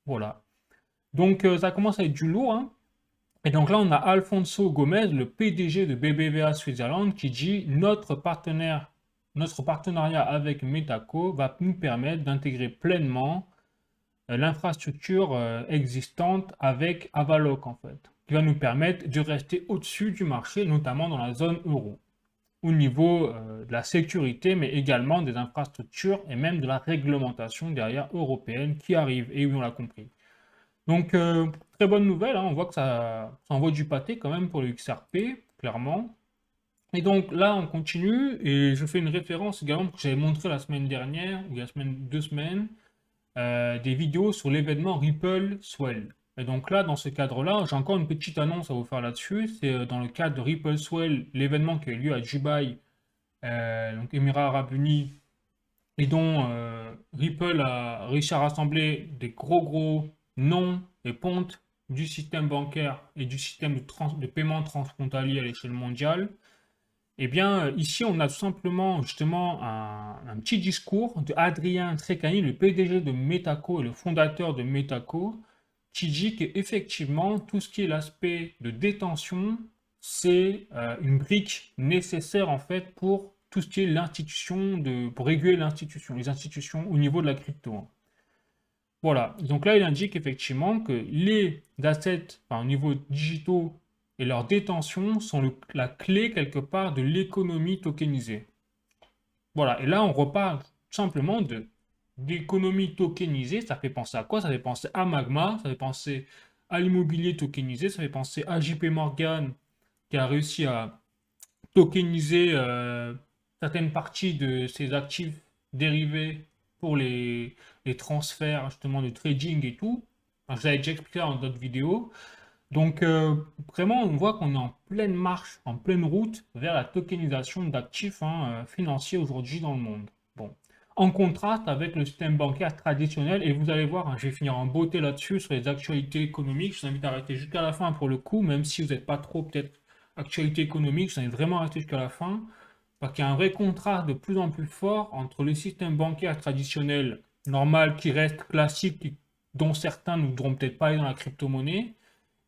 Voilà. Donc ça commence à être du lourd, hein. Et donc là, on a Alfonso Gomez, le PDG de BBVA Switzerland, qui dit notre partenariat avec Metaco va nous permettre d'intégrer pleinement l'infrastructure existante avec Avaloq, en fait, qui va nous permettre de rester au-dessus du marché, notamment dans la zone euro, au niveau de la sécurité, mais également des infrastructures et même de la réglementation derrière européenne qui arrive, et oui, on l'a compris. Donc, très bonne nouvelle, hein. On voit que ça envoie du pâté quand même pour le XRP, clairement. Et donc là, on continue, et je fais une référence également que j'avais montré la semaine dernière, ou il y a 2 semaines, des vidéos sur l'événement Ripple Swell. Et donc là, dans ce cadre-là, j'ai encore une petite annonce à vous faire là-dessus. C'est dans le cadre de Ripple Swell, l'événement qui a eu lieu à Dubaï, donc Émirats Arabes Unis, et dont Ripple a réussi à rassembler des gros noms et pontes du système bancaire et du système de paiement transfrontalier à l'échelle mondiale. Eh bien, ici, on a tout simplement justement un petit discours de Adrien Treccani, le PDG de Metaco et le fondateur de Metaco, qui dit qu'effectivement, tout ce qui est l'aspect de détention, c'est une brique nécessaire en fait pour tout ce qui est pour réguler l'institution, les institutions au niveau de la crypto, hein. Voilà, donc là il indique effectivement que les assets, enfin, au niveau digitaux et leur détention sont la clé quelque part de l'économie tokenisée. Voilà, et là on reparle simplement d'économie tokenisée. Ça fait penser à quoi? Ça fait penser à Magma, ça fait penser à l'immobilier tokenisé, ça fait penser à JP Morgan qui a réussi à tokeniser certaines parties de ses actifs dérivés pour les transferts justement de trading et tout. Enfin, je l'avais déjà expliqué dans d'autres vidéos. Donc vraiment, on voit qu'on est en pleine marche, en pleine route vers la tokenisation d'actifs, hein, financiers aujourd'hui dans le monde. Bon. En contraste avec le système bancaire traditionnel, et vous allez voir, hein, je vais finir en beauté là-dessus sur les actualités économiques. Je vous invite à rester jusqu'à la fin pour le coup, même si vous n'êtes pas trop peut-être actualité économique, je vous invite vraiment à rester jusqu'à la fin, parce qu'il y a un vrai contraste de plus en plus fort entre le système bancaire traditionnel normal qui reste classique, dont certains ne voudront peut-être pas aller dans la crypto-monnaie,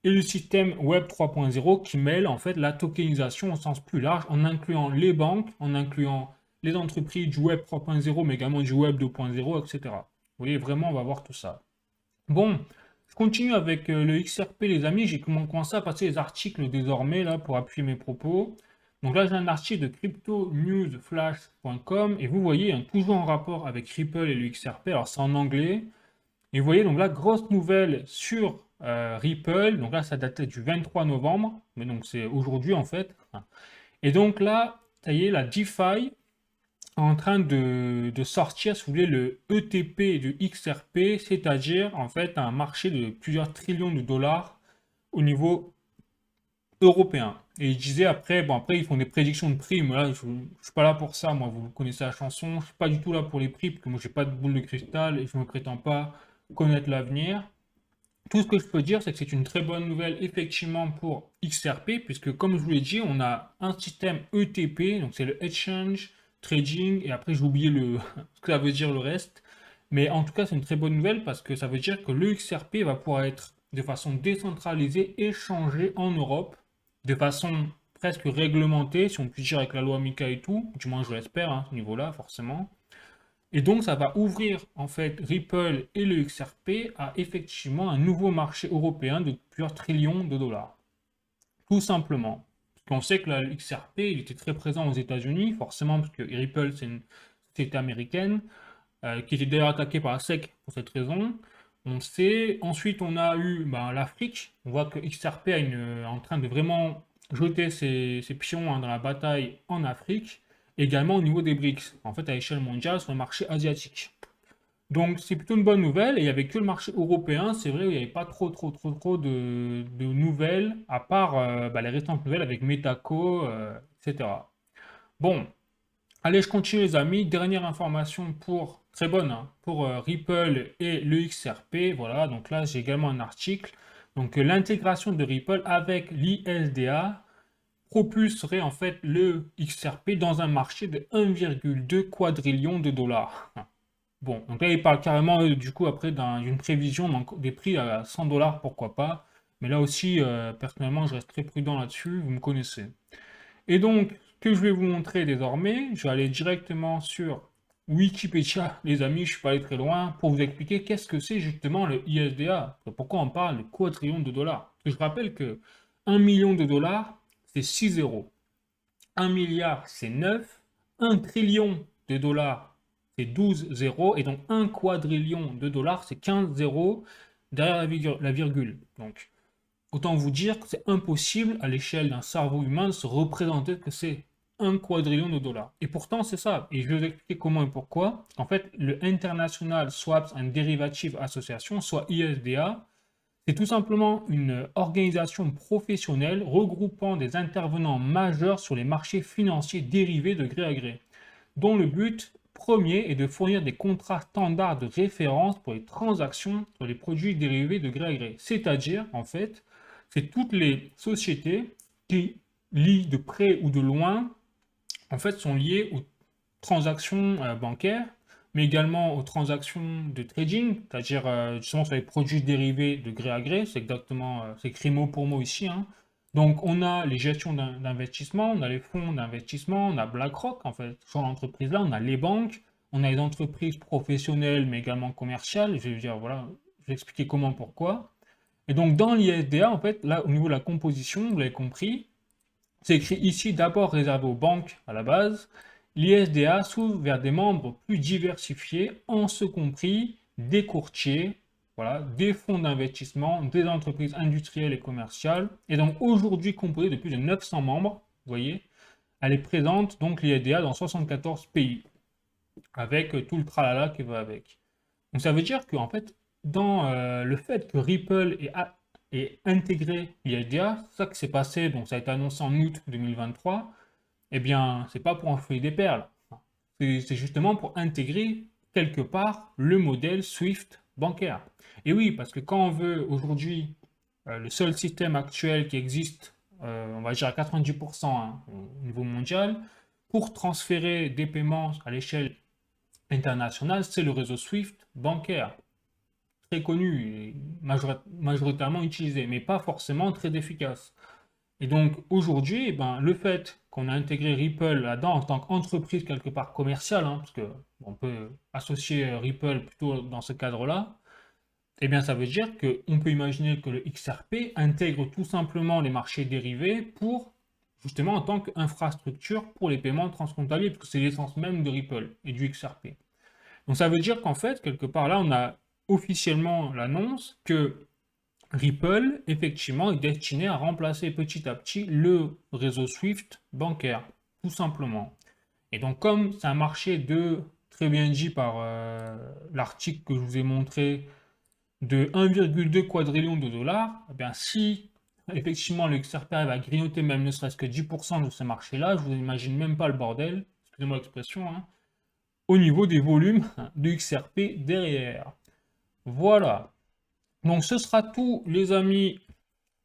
et le système Web 3.0 qui mêle en fait la tokenisation au sens plus large, en incluant les banques, en incluant les entreprises du Web 3.0, mais également du Web 2.0, etc. Vous voyez, vraiment, on va voir tout ça. Bon, je continue avec le XRP, les amis. J'ai commencé à passer les articles désormais là pour appuyer mes propos. Donc là, j'ai un article de cryptonewsflash.com et vous voyez, hein, toujours en rapport avec Ripple et le XRP. Alors, c'est en anglais. Et vous voyez, donc là, grosse nouvelle sur Ripple. Donc là, ça datait du 23 novembre. Mais donc, c'est aujourd'hui en fait. Et donc là, ça y est, la DeFi en train de sortir, si vous voulez, le ETP du XRP, c'est-à-dire en fait un marché de plusieurs trillions de dollars au niveau européen. Et il disait après, bon après ils font des prédictions de prix, mais là je suis pas là pour ça, moi vous connaissez la chanson, je suis pas du tout là pour les prix, parce que moi j'ai pas de boule de cristal et je me prétends pas connaître l'avenir. Tout ce que je peux dire, c'est que c'est une très bonne nouvelle effectivement pour XRP, puisque comme je vous l'ai dit, on a un système ETP, donc c'est le Exchange Trading, et après j'ai oublié ce que ça veut dire le reste. Mais en tout cas, c'est une très bonne nouvelle parce que ça veut dire que le XRP va pouvoir être de façon décentralisée échangé en Europe, de façon presque réglementée, si on peut dire avec la loi MiCA et tout, du moins je l'espère, à ce niveau-là, forcément. Et donc, ça va ouvrir en fait Ripple et le XRP à effectivement un nouveau marché européen de plusieurs trillions de dollars. Tout simplement. Parce qu'on sait que le XRP, il était très présent aux États-Unis, forcément, parce que Ripple, c'est une société américaine, qui était d'ailleurs attaquée par la SEC pour cette raison. On sait. Ensuite, on a eu l'Afrique. On voit que XRP est en train de vraiment jeter ses pions dans la bataille en Afrique. Également au niveau des BRICS, en fait à l'échelle mondiale sur le marché asiatique. Donc c'est plutôt une bonne nouvelle, et il n'y avait que le marché européen, c'est vrai, où il n'y avait pas trop de nouvelles, à part les récentes nouvelles avec Metaco, etc. Bon, allez, je continue les amis, dernière information très bonne, hein, pour Ripple et le XRP, voilà, donc là j'ai également un article, donc l'intégration de Ripple avec l'ISDA, propulserait en fait le XRP dans un marché de 1,2 quadrillion de dollars. Bon, donc là, il parle carrément du coup après d'une prévision des prix à 100 dollars, pourquoi pas. Mais là aussi, personnellement, je reste très prudent là-dessus, vous me connaissez. Et donc, ce que je vais vous montrer désormais, je vais aller directement sur Wikipédia, les amis, je suis pas allé très loin, pour vous expliquer qu'est-ce que c'est justement le ISDA. Pourquoi on parle de quadrillion de dollars. Je rappelle que 1 million de dollars, c'est 6 zéros. 1 milliard, c'est 9. 1 trillion de dollars, c'est 12 zéros. Et donc 1 quadrillion de dollars, c'est 15 zéros derrière la virgule. Donc, autant vous dire que c'est impossible à l'échelle d'un cerveau humain de se représenter que c'est 1 quadrillion de dollars. Et pourtant, c'est ça. Et je vais vous expliquer comment et pourquoi. En fait, le International Swaps and Derivative Association, soit ISDA, c'est tout simplement une organisation professionnelle regroupant des intervenants majeurs sur les marchés financiers dérivés de gré à gré, dont le but premier est de fournir des contrats standards de référence pour les transactions sur les produits dérivés de gré à gré. C'est-à-dire, en fait, c'est toutes les sociétés qui, liées de près ou de loin, en fait, sont liées aux transactions bancaires, mais également aux transactions de trading, c'est-à-dire justement sur les produits dérivés de gré à gré, c'est exactement, c'est écrit mot pour mot ici, hein. Donc on a les gestions d'investissement, on a les fonds d'investissement, on a BlackRock, en fait, sur l'entreprise-là, on a les banques, on a les entreprises professionnelles, mais également commerciales, je vais dire, voilà, je vais expliquer comment, pourquoi. Et donc dans l'ISDA, en fait, là, au niveau de la composition, vous l'avez compris, c'est écrit ici d'abord réservé aux banques à la base. L'ISDA s'ouvre vers des membres plus diversifiés, en ce compris des courtiers, voilà, des fonds d'investissement, des entreprises industrielles et commerciales. Et donc aujourd'hui composée de plus de 900 membres, vous voyez, elle est présente, donc l'ISDA, dans 74 pays, avec tout le tralala qui va avec. Donc ça veut dire qu'en fait, dans le fait que Ripple ait intégré l'ISDA, c'est ça qui s'est passé, donc ça a été annoncé en août 2023, eh bien, c'est pas pour enfuir des perles. C'est justement pour intégrer quelque part le modèle SWIFT bancaire. Et oui, parce que quand on veut aujourd'hui, le seul système actuel qui existe, on va dire à 90% hein, au niveau mondial, pour transférer des paiements à l'échelle internationale, c'est le réseau SWIFT bancaire. Très connu et majoritairement utilisé, mais pas forcément très efficace. Et donc aujourd'hui, eh ben, le fait qu'on a intégré Ripple là-dedans en tant qu'entreprise quelque part commerciale, hein, parce que on peut associer Ripple plutôt dans ce cadre-là, eh bien ça veut dire qu'on peut imaginer que le XRP intègre tout simplement les marchés dérivés pour justement en tant qu'infrastructure pour les paiements transfrontaliers, parce que c'est l'essence même de Ripple et du XRP. Donc ça veut dire qu'en fait, quelque part là, on a officiellement l'annonce que Ripple, effectivement, est destiné à remplacer petit à petit le réseau SWIFT bancaire, tout simplement. Et donc, comme c'est un marché très bien dit par l'article que je vous ai montré, de 1,2 quadrillion de dollars, eh bien, si effectivement le XRP arrive à grignoter même ne serait-ce que 10% de ce marché-là, je vous imagine même pas le bordel, excusez-moi l'expression, hein, au niveau des volumes de XRP derrière. Voilà. Donc ce sera tout, les amis,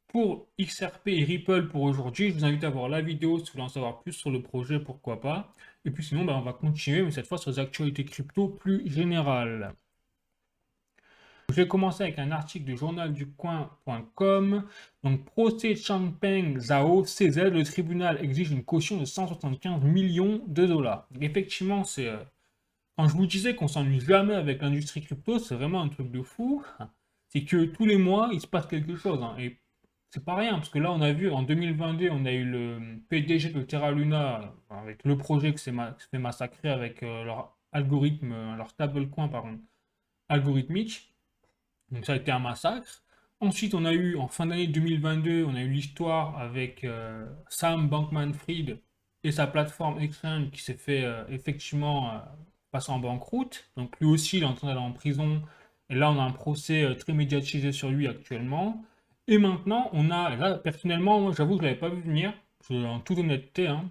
pour XRP et Ripple pour aujourd'hui. Je vous invite à voir la vidéo si vous voulez en savoir plus sur le projet, pourquoi pas. Et puis sinon, ben, on va continuer, mais cette fois sur les actualités crypto plus générales. Je vais commencer avec un article du journalducoin.com. Donc, procès Changpeng Zhao CZ, le tribunal exige une caution de 175 millions de dollars. Effectivement, quand je vous disais qu'on s'ennuie jamais avec l'industrie crypto, c'est vraiment un truc de fou. C'est que tous les mois, il se passe quelque chose, hein. Et c'est pas rien, parce que là, on a vu en 2022, on a eu le PDG de Terra Luna avec le projet qui s'est fait massacrer avec leur algorithme, leur stablecoin, pardon, algorithmique. Donc ça a été un massacre. Ensuite, on a eu, en fin d'année 2022, on a eu l'histoire avec Sam Bankman-Fried et sa plateforme Exchange qui s'est fait effectivement passer en banqueroute. Donc lui aussi, il est en train d'aller en prison. Et là, on a un procès très médiatisé sur lui actuellement. Et maintenant, on a, là, personnellement, moi, j'avoue que je ne l'avais pas vu venir, en toute honnêteté, hein.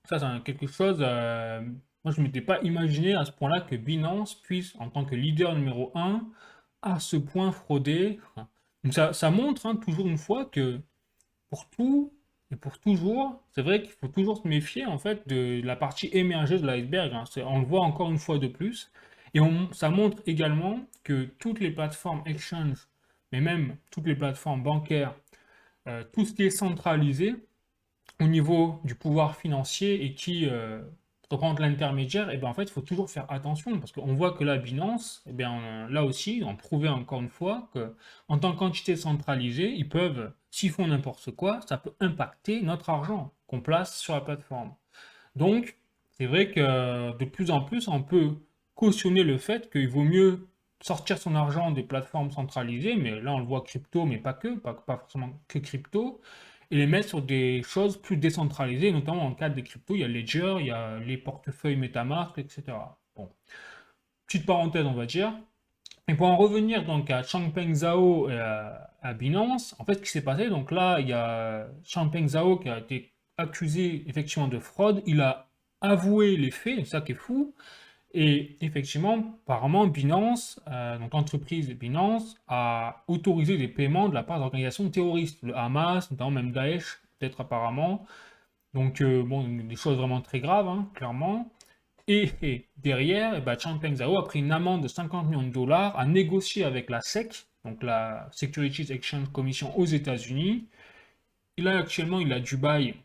Ça, c'est quelque chose, moi, je ne m'étais pas imaginé à ce point-là que Binance puisse, en tant que leader numéro un à ce point frauder. Donc ça montre hein, toujours une fois que pour tout et pour toujours, c'est vrai qu'il faut toujours se méfier en fait de la partie émergée de l'iceberg, hein. On le voit encore une fois de plus. Et ça montre également que toutes les plateformes exchange, mais même toutes les plateformes bancaires, tout ce qui est centralisé au niveau du pouvoir financier et qui représente l'intermédiaire, et bien en fait, il faut toujours faire attention parce qu'on voit que la Binance, et bien là aussi, on prouvait encore une fois que en tant qu'entité centralisée, ils peuvent, s'ils font n'importe quoi, ça peut impacter notre argent qu'on place sur la plateforme. Donc, c'est vrai que de plus en plus, on peut cautionner le fait qu'il vaut mieux sortir son argent des plateformes centralisées, mais là on le voit crypto, mais pas que, pas forcément que crypto, et les mettre sur des choses plus décentralisées, notamment dans le cadre des cryptos, il y a Ledger, il y a les portefeuilles MetaMask, etc. Bon, petite parenthèse on va dire. Et pour en revenir donc à Changpeng Zhao et à Binance, en fait, ce qui s'est passé, donc là, il y a Changpeng Zhao qui a été accusé effectivement de fraude. Il a avoué les faits, c'est ça qui est fou. Et effectivement, apparemment, Binance, donc l'entreprise Binance, a autorisé des paiements de la part d'organisations terroristes, le Hamas, notamment même Daesh, peut-être apparemment. Donc, bon, des choses vraiment très graves, hein, clairement. Et derrière, eh ben, Changpeng Zhao a pris une amende de 50 millions de dollars, a négocié avec la SEC, donc la Securities Exchange Commission aux États-Unis. Actuellement, il a Dubaï,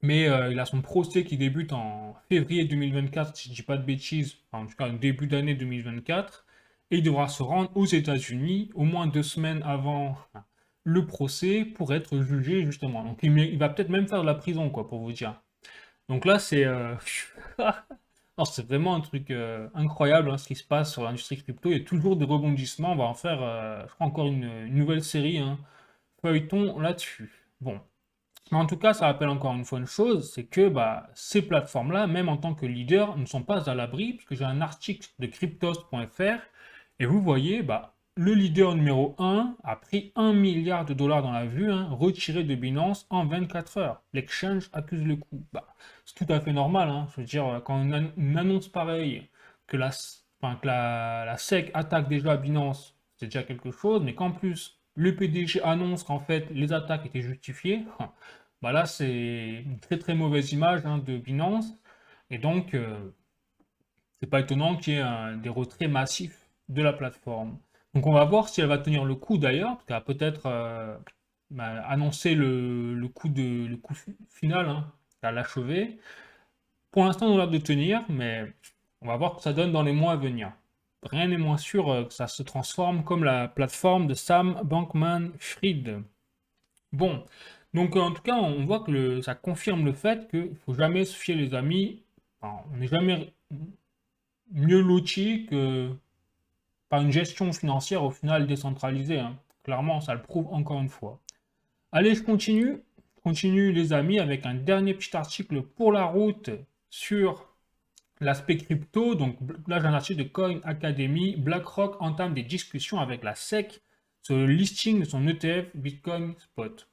mais il a son procès qui débute en février 2024, si je ne dis pas de bêtises, enfin, en tout cas début d'année 2024, et il devra se rendre aux États-Unis au moins 2 semaines avant le procès pour être jugé justement. Donc il va peut-être même faire de la prison, quoi, pour vous dire. Donc là, c'est non, c'est vraiment un truc incroyable hein, ce qui se passe sur l'industrie crypto. Il y a toujours des rebondissements. On va en faire, je crois, encore une nouvelle série, hein, feuilleton là-dessus. Bon. Mais en tout cas, ça rappelle encore une fois une chose, c'est que bah, ces plateformes-là, même en tant que leader, ne sont pas à l'abri, puisque j'ai un article de cryptos.fr, et vous voyez, bah, le leader numéro 1 a pris 1 milliard de dollars dans la vue, hein, retiré de Binance en 24 heures. L'exchange accuse le coup. Bah, c'est tout à fait normal, hein. Je veux dire, quand une annonce pareille, que la SEC attaque déjà Binance, c'est déjà quelque chose, mais qu'en plus, le PDG annonce qu'en fait, les attaques étaient justifiées, bah là, c'est une très très mauvaise image hein, de Binance. Et donc, c'est pas étonnant qu'il y ait des retraits massifs de la plateforme. Donc, on va voir si elle va tenir le coup d'ailleurs, parce qu'elle va peut-être annoncer le coup final, hein, à l'achever. Pour l'instant, on a l'air de tenir, mais on va voir ce que ça donne dans les mois à venir. Rien n'est moins sûr que ça se transforme comme la plateforme de Sam Bankman-Fried. Bon, donc en tout cas, on voit que ça confirme le fait qu'il ne faut jamais se fier, les amis. Enfin, on n'est jamais mieux loti que par une gestion financière au final décentralisée, hein. Clairement, ça le prouve encore une fois. Allez, je continue. Je continue, les amis, avec un dernier petit article pour la route sur l'aspect crypto. Donc là, j'ai un article de Coin Academy. BlackRock entame des discussions avec la SEC sur le listing de son ETF Bitcoin Spot.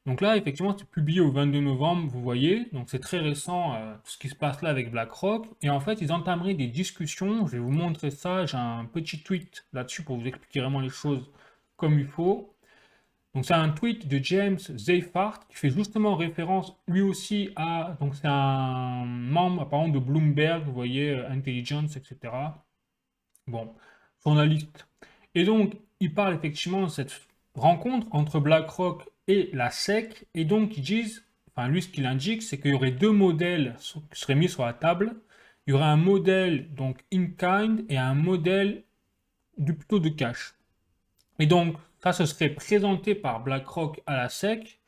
Donc là, effectivement, c'est publié au 22 novembre, vous voyez. Donc c'est très récent, tout ce qui se passe là avec BlackRock. Et en fait, ils entameraient des discussions. Je vais vous montrer ça. J'ai un petit tweet là-dessus pour vous expliquer vraiment les choses comme il faut. Donc c'est un tweet de James Seyfarth qui fait justement référence lui aussi à... Donc c'est un membre apparemment de Bloomberg, vous voyez, Intelligence, etc. Bon, journaliste. Et donc il parle effectivement de cette rencontre entre BlackRock et la SEC. Et donc ils disent, enfin lui ce qu'il indique, c'est qu'il y aurait deux modèles qui seraient mis sur la table. Il y aurait un modèle donc in-kind et un modèle plutôt de cash. Et donc, ça, ce serait présenté par BlackRock à la SEC,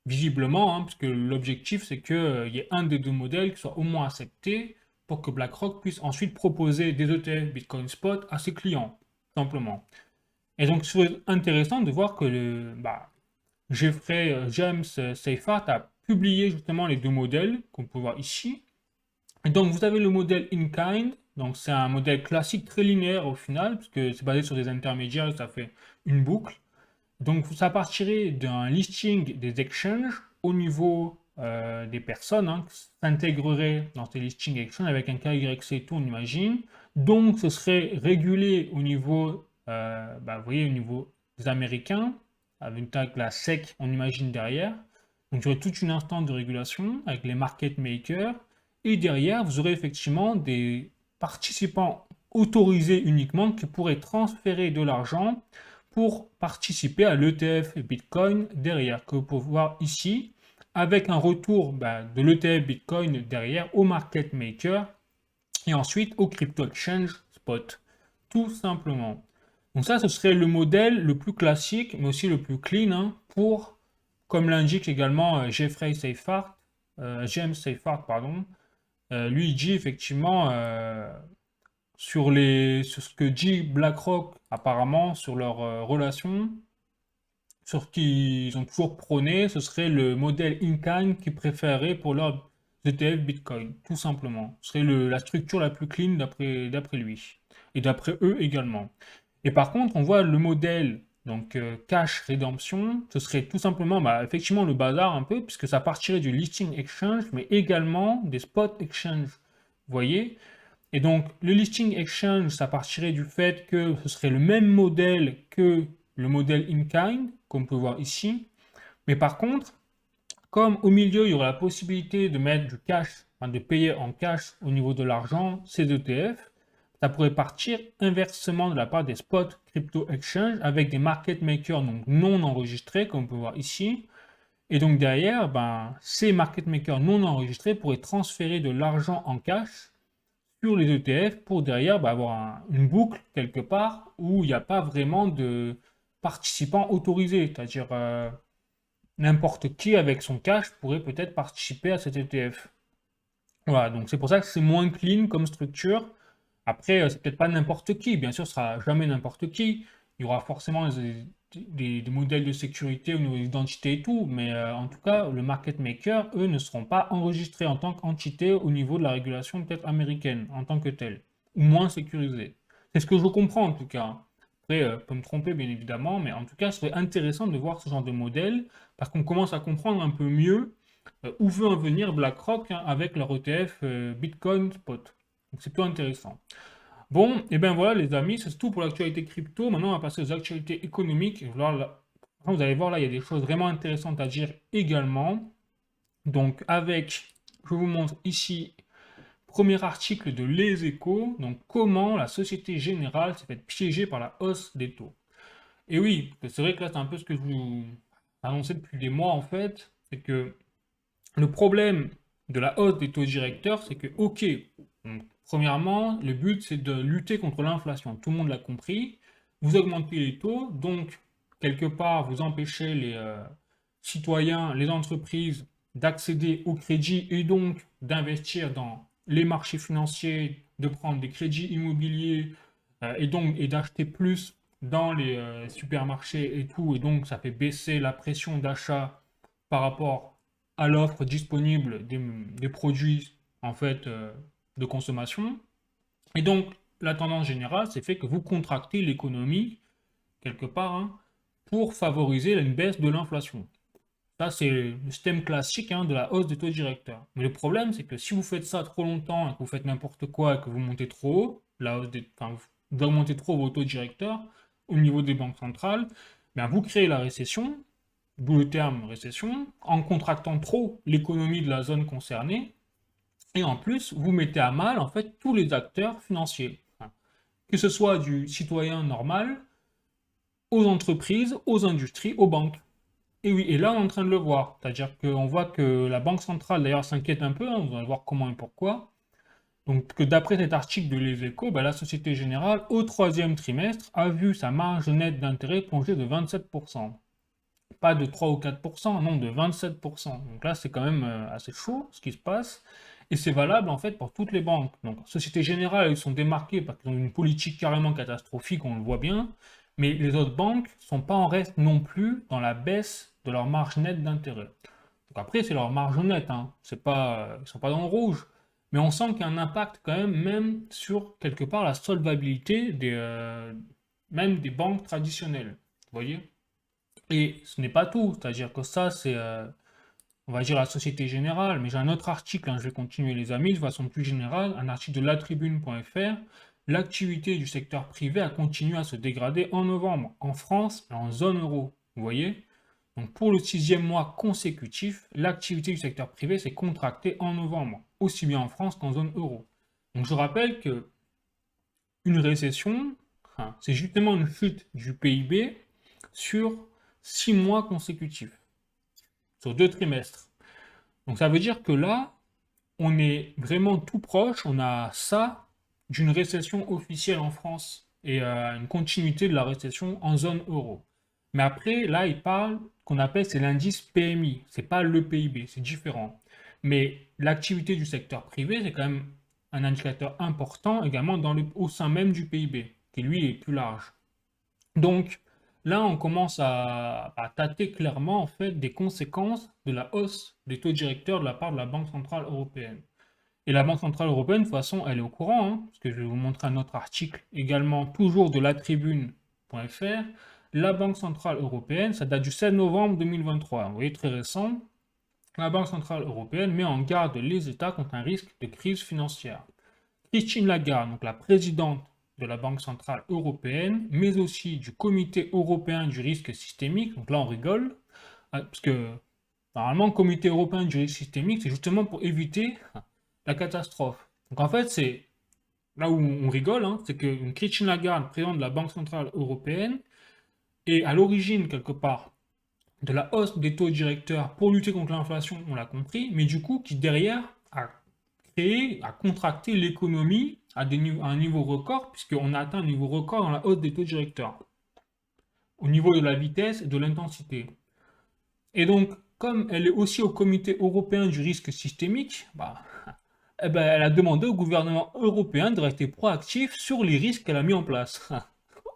visiblement, hein, parce que l'objectif, c'est qu'il y ait un des deux modèles qui soit au moins accepté pour que BlackRock puisse ensuite proposer des ETF Bitcoin Spot à ses clients, simplement. Et donc, c'est intéressant de voir que Jeffrey James Seyfarth a publié justement les deux modèles qu'on peut voir ici. Et donc, vous avez le modèle in-kind. Donc, c'est un modèle classique très linéaire au final, parce que c'est basé sur des intermédiaires, ça fait une boucle. Donc, ça partirait d'un listing des exchanges au niveau des personnes hein, qui s'intégreraient dans ces listings exchanges avec un KYC tout, on imagine. Donc, ce serait régulé au niveau, vous voyez, au niveau des Américains, avec la SEC, on imagine derrière. Donc, il y aurait toute une instance de régulation avec les market makers. Et derrière, vous aurez effectivement des participants autorisés uniquement qui pourraient transférer de l'argent pour participer à l'ETF Bitcoin derrière, que vous pouvez voir ici, avec un retour de l'ETF Bitcoin derrière au market maker et ensuite au crypto exchange spot, tout simplement. Donc ça, ce serait le modèle le plus classique, mais aussi le plus clean pour, comme l'indique également Jeffrey Seyfarth, James Seyfarth, pardon, lui il dit effectivement sur ce que dit BlackRock apparemment sur leur relation, sur ce qu'ils ont toujours prôné, ce serait le modèle in-kind qu'ils préféraient pour leur ETF Bitcoin, tout simplement. Ce serait la structure la plus clean d'après lui, et d'après eux également. Et par contre, on voit le modèle donc cash redemption, ce serait tout simplement effectivement le bazar un peu, puisque ça partirait du listing exchange, mais également des spot exchange. Vous voyez? Et donc, le listing exchange, ça partirait du fait que ce serait le même modèle que le modèle in-kind, comme on peut voir ici. Mais par contre, comme au milieu, il y aurait la possibilité de mettre du cash, enfin de payer en cash au niveau de l'argent, ces ETF, ça pourrait partir inversement de la part des spot crypto exchange avec des market makers donc non enregistrés, comme on peut voir ici. Et donc derrière, ces market makers non enregistrés pourraient transférer de l'argent en cash sur les ETF pour derrière avoir une boucle quelque part où il n'y a pas vraiment de participants autorisés. C'est-à-dire n'importe qui avec son cash pourrait peut-être participer à cet ETF. Voilà, donc c'est pour ça que c'est moins clean comme structure. Après, c'est peut-être pas n'importe qui, bien sûr, ce sera jamais n'importe qui. Il y aura forcément des modèles de sécurité au niveau de l'identité et tout, mais en tout cas, le market maker, eux, ne seront pas enregistrés en tant qu'entité au niveau de la régulation peut-être américaine, en tant que telle, ou moins sécurisés. C'est ce que je comprends en tout cas. Après, je peux me tromper bien évidemment, mais en tout cas, ce serait intéressant de voir ce genre de modèle, parce qu'on commence à comprendre un peu mieux où veut en venir BlackRock avec leur ETF Bitcoin Spot. Donc c'est plutôt intéressant. Bon, et bien voilà les amis, c'est tout pour l'actualité crypto. Maintenant, on va passer aux actualités économiques. Et voilà, vous allez voir là, il y a des choses vraiment intéressantes à dire également. Donc je vous montre ici, premier article de Les Échos. Donc comment la Société Générale s'est fait piéger par la hausse des taux. Et oui, c'est vrai que là c'est un peu ce que je vous annonçais depuis des mois en fait, c'est que le problème de la hausse des taux directeurs, c'est que, ok, donc, premièrement, le but c'est de lutter contre l'inflation. Tout le monde l'a compris. Vous augmentez les taux, donc quelque part vous empêchez les citoyens, les entreprises d'accéder au crédit et donc d'investir dans les marchés financiers, de prendre des crédits immobiliers et d'acheter plus dans les supermarchés et tout. Et donc ça fait baisser la pression d'achat par rapport à l'offre disponible des produits en fait, de consommation. Et donc, la tendance générale, c'est fait que vous contractez l'économie, quelque part, hein, pour favoriser une baisse de l'inflation. Ça, c'est le système classique, hein, de la hausse des taux directeurs. Mais le problème, c'est que si vous faites ça trop longtemps et que vous faites n'importe quoi et que vous montez trop haut, enfin, vous augmentez trop vos taux directeurs au niveau des banques centrales, ben vous créez la récession, d'où le terme récession, en contractant trop l'économie de la zone concernée, et en plus, vous mettez à mal en fait tous les acteurs financiers, hein. Que ce soit du citoyen normal, aux entreprises, aux industries, aux banques. Et oui, et là, on est en train de le voir. C'est-à-dire qu'on voit que la Banque centrale, d'ailleurs, s'inquiète un peu, hein, vous allez voir comment et pourquoi. Donc, que d'après cet article de Les Échos, ben, la Société Générale, au troisième trimestre, a vu sa marge nette d'intérêt plonger de 27%. Pas de 3 ou 4%, non, de 27%. Donc là, c'est quand même assez chaud ce qui se passe. Et c'est valable en fait pour toutes les banques. Donc, Société Générale, ils sont démarqués parce qu'ils ont une politique carrément catastrophique, on le voit bien. Mais les autres banques ne sont pas en reste non plus dans la baisse de leur marge nette d'intérêt. Donc après, c'est leur marge nette, hein. C'est pas, ils sont pas dans le rouge. Mais on sent qu'il y a un impact quand même, même sur quelque part la solvabilité même des banques traditionnelles. Vous voyez? Et ce n'est pas tout, c'est-à-dire que ça, c'est, on va dire, la Société Générale, mais j'ai un autre article, hein, je vais continuer les amis, de façon plus générale, un article de latribune.fr. L'activité du secteur privé a continué à se dégrader en novembre, en France et en zone euro. Vous voyez? Donc pour le sixième mois consécutif, l'activité du secteur privé s'est contractée en novembre, aussi bien en France qu'en zone euro. Donc je rappelle que une récession, hein, c'est justement une chute du PIB sur 6 mois consécutifs, sur 2 trimestres. Donc ça veut dire que là, on est vraiment tout proche, on a ça d'une récession officielle en France et une continuité de la récession en zone euro. Mais après, là, il parle qu'on appelle, c'est l'indice PMI, c'est pas le PIB, c'est différent. Mais l'activité du secteur privé, c'est quand même un indicateur important également au sein même du PIB, qui lui est plus large. Donc là, on commence à tâter clairement en fait des conséquences de la hausse des taux directeurs de la part de la Banque centrale européenne. Et la Banque centrale européenne, de toute façon, elle est au courant, hein, parce que je vais vous montrer un autre article également, toujours de latribune.fr. La Banque centrale européenne, ça date du 7 novembre 2023, vous voyez, très récent. La Banque centrale européenne met en garde les États contre un risque de crise financière. Christine Lagarde, donc la présidente de la Banque centrale européenne, mais aussi du Comité européen du risque systémique. Donc là, on rigole, parce que normalement, le Comité européen du risque systémique, c'est justement pour éviter la catastrophe. Donc en fait, c'est là où on rigole, hein, c'est que Christine Lagarde, présidente de la Banque centrale européenne, est à l'origine, quelque part, de la hausse des taux directeurs pour lutter contre l'inflation, on l'a compris, mais du coup, qui derrière a créé, a contracté l'économie à un niveau record, puisqu'on a atteint un niveau record dans la hausse des taux directeurs, au niveau de la vitesse et de l'intensité. Et donc, comme elle est aussi au Comité européen du risque systémique, bah, eh ben, elle a demandé au gouvernement européen de rester proactif sur les risques qu'elle a mis en place.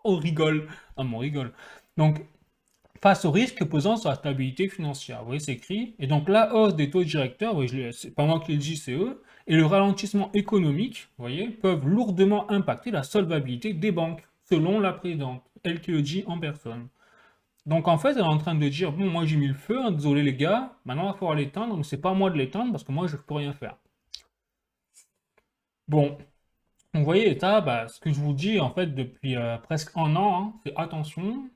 On rigole. Ah, on rigole. Donc, face aux risques pesant sur la stabilité financière. Vous voyez, c'est écrit. Et donc, la hausse des taux directeurs, oui, c'est pas moi qui le dis, c'est eux, et le ralentissement économique, vous voyez, peuvent lourdement impacter la solvabilité des banques, selon la présidente, elle qui le dit en personne. Donc, en fait, elle est en train de dire, bon, moi j'ai mis le feu, hein, désolé les gars, maintenant il va falloir l'éteindre, mais c'est pas à moi de l'éteindre parce que moi je peux rien faire. Bon, vous voyez, ça, bah, ce que je vous dis en fait depuis presque un an, hein, c'est attention.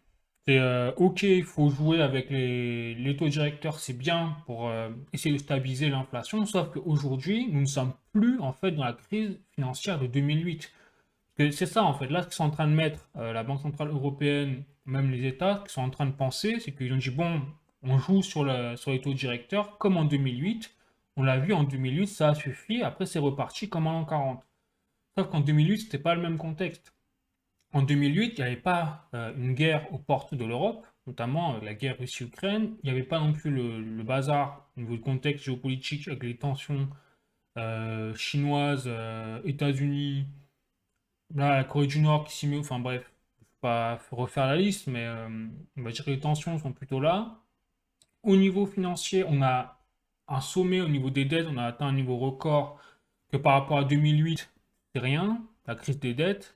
C'est ok, il faut jouer avec les taux directeurs, c'est bien pour essayer de stabiliser l'inflation, sauf qu'aujourd'hui, nous ne sommes plus en fait dans la crise financière de 2008. C'est ça en fait, là ce qu'ils sont en train de mettre, la Banque Centrale Européenne, même les États, ce qu'ils sont en train de penser, c'est qu'ils ont dit bon, on joue sur les taux directeurs comme en 2008. On l'a vu en 2008, ça a suffi, après c'est reparti comme en l'an 40. Sauf qu'en 2008, c'était pas le même contexte. En 2008, il n'y avait pas une guerre aux portes de l'Europe, notamment la guerre Russie-Ukraine. Il n'y avait pas non plus le bazar au niveau du contexte géopolitique avec les tensions chinoises, États-Unis, là, la Corée du Nord qui s'y met. Enfin bref, je ne vais pas refaire la liste, mais on va dire que les tensions sont plutôt là. Au niveau financier, on a un sommet au niveau des dettes, on a atteint un niveau record que par rapport à 2008, c'est rien, la crise des dettes.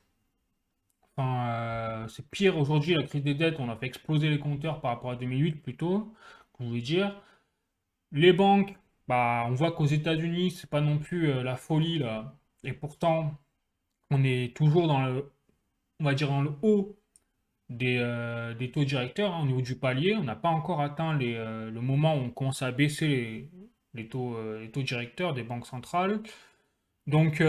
Enfin, c'est pire aujourd'hui, la crise des dettes, on a fait exploser les compteurs par rapport à 2008 plutôt, que je voulais dire. Les banques, bah, on voit qu'aux États-Unis, c'est pas non plus la folie là. Et pourtant, on est toujours dans le, on va dire dans le haut des taux directeurs hein, au niveau du palier. On n'a pas encore atteint le moment où on commence à baisser les taux directeurs des banques centrales. Donc,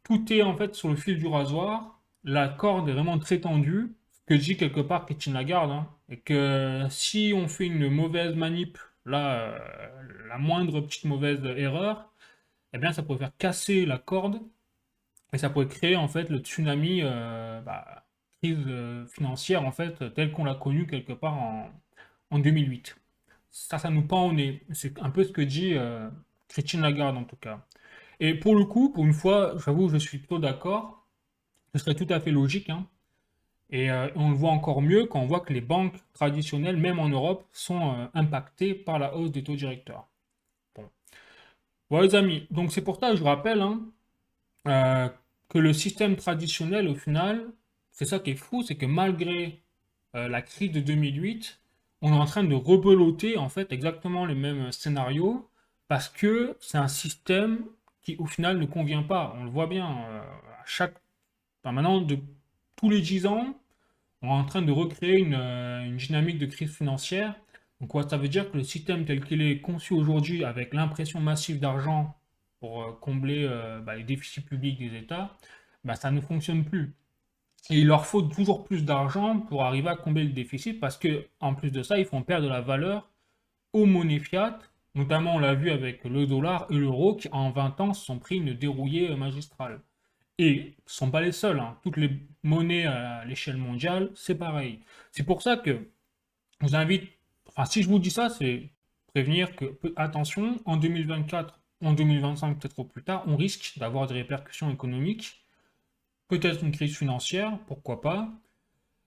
tout est en fait sur le fil du rasoir. La corde est vraiment très tendue. Ce que dit quelque part Christine Lagarde, hein, et que si on fait une mauvaise manip, là, la moindre petite mauvaise erreur, eh bien, ça pourrait faire casser la corde et ça pourrait créer en fait le tsunami, crise financière en fait, tel qu'on l'a connu quelque part en 2008. Ça nous pend au nez. C'est un peu ce que dit Christine Lagarde en tout cas. Et pour le coup, pour une fois, j'avoue, je suis plutôt d'accord. Ce serait tout à fait logique, hein. Et on le voit encore mieux quand on voit que les banques traditionnelles, même en Europe, sont impactées par la hausse des taux directeurs. Bon. Voilà les amis, donc c'est pour ça que je rappelle hein, euh, que le système traditionnel, au final, c'est ça qui est fou, c'est que malgré la crise de 2008, on est en train de rebeloter en fait exactement les mêmes scénarios parce que c'est un système qui au final ne convient pas. On le voit bien, à chaque, enfin, maintenant, de tous les 10 ans, on est en train de recréer une dynamique de crise financière. Donc, quoi, ça veut dire que le système tel qu'il est conçu aujourd'hui, avec l'impression massive d'argent pour combler les déficits publics des États, bah, ça ne fonctionne plus. Et il leur faut toujours plus d'argent pour arriver à combler le déficit parce que, en plus de ça, ils font perdre de la valeur aux monnaies fiat. Notamment, on l'a vu avec le dollar et l'euro qui, en 20 ans, se sont pris une dérouillée magistrale. Et ce ne sont pas les seuls, hein. Toutes les monnaies à l'échelle mondiale, c'est pareil. C'est pour ça que je vous invite, enfin, si je vous dis ça, c'est prévenir que, attention, en 2024, en 2025, peut-être au plus tard, on risque d'avoir des répercussions économiques, peut-être une crise financière, pourquoi pas.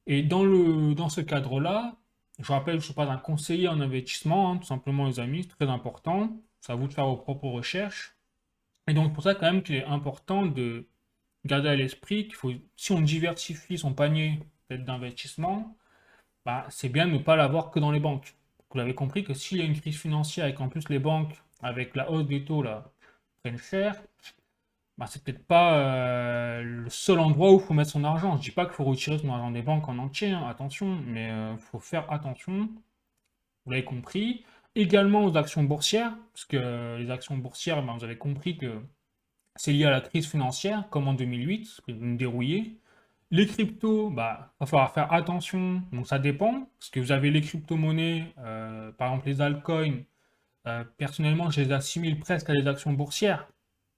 Et dans ce cadre-là, je rappelle, je ne suis pas un conseiller en investissement, hein, tout simplement les amis, c'est très important. C'est à vous de faire vos propres recherches. Et donc pour ça quand même qu'il est important de garder à l'esprit qu'il faut, si on diversifie son panier d'investissement, bah, c'est bien de ne pas l'avoir que dans les banques. Vous l'avez compris que s'il y a une crise financière et qu'en plus les banques, avec la hausse des taux là, prennent cher, bah, c'est peut-être pas le seul endroit où il faut mettre son argent. Je dis pas qu'il faut retirer son argent des banques en entier, hein, attention, mais il faut faire attention, vous l'avez compris. Également aux actions boursières, parce que les actions boursières, bah, vous avez compris que c'est lié à la crise financière, comme en 2008, c'est une dérouillée. Les cryptos, bah, va falloir faire attention, donc ça dépend, parce que vous avez les crypto-monnaies, par exemple les altcoins, personnellement, je les assimile presque à des actions boursières,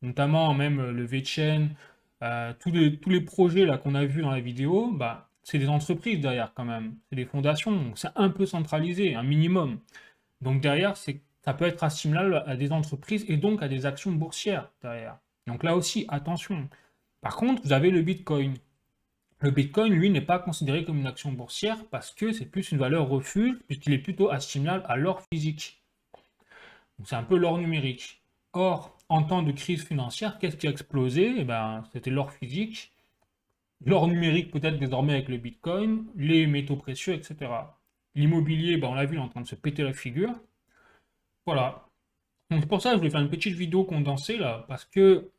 notamment même le VeChain, tous les projets là qu'on a vus dans la vidéo, bah, c'est des entreprises derrière quand même, c'est des fondations, donc c'est un peu centralisé, un minimum. Donc derrière, ça peut être assimilable à des entreprises et donc à des actions boursières derrière. Donc là aussi, attention. Par contre, vous avez le Bitcoin. Le Bitcoin, lui, n'est pas considéré comme une action boursière parce que c'est plus une valeur refuge, puisqu'il est plutôt assimilable à l'or physique. Donc c'est un peu l'or numérique. Or, en temps de crise financière, qu'est-ce qui a explosé? Eh ben, c'était l'or physique, l'or numérique peut-être désormais avec le Bitcoin, les métaux précieux, etc. L'immobilier, ben, on l'a vu, il est en train de se péter la figure. Voilà. Donc c'est pour ça que je voulais faire une petite vidéo condensée là, parce que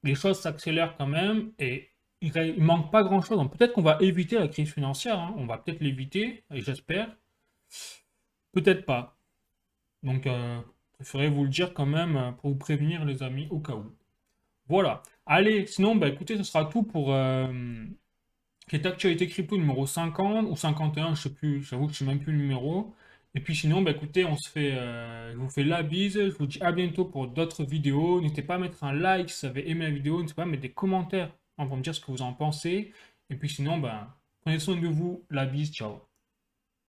les choses s'accélèrent quand même et il manque pas grand-chose. Donc peut-être qu'on va éviter la crise financière, hein. On va peut-être l'éviter, et j'espère. Peut-être pas. Donc, je préférais vous le dire quand même pour vous prévenir, les amis, au cas où. Voilà. Allez, sinon, bah écoutez, ce sera tout pour cette actualité crypto numéro 50 ou 51, je sais plus, j'avoue que je sais même plus le numéro. Et puis sinon, bah écoutez, je vous fais la bise, je vous dis à bientôt pour d'autres vidéos. N'hésitez pas à mettre un like si vous avez aimé la vidéo, n'hésitez pas à mettre des commentaires hein, pour me dire ce que vous en pensez. Et puis sinon, bah, prenez soin de vous, la bise, ciao.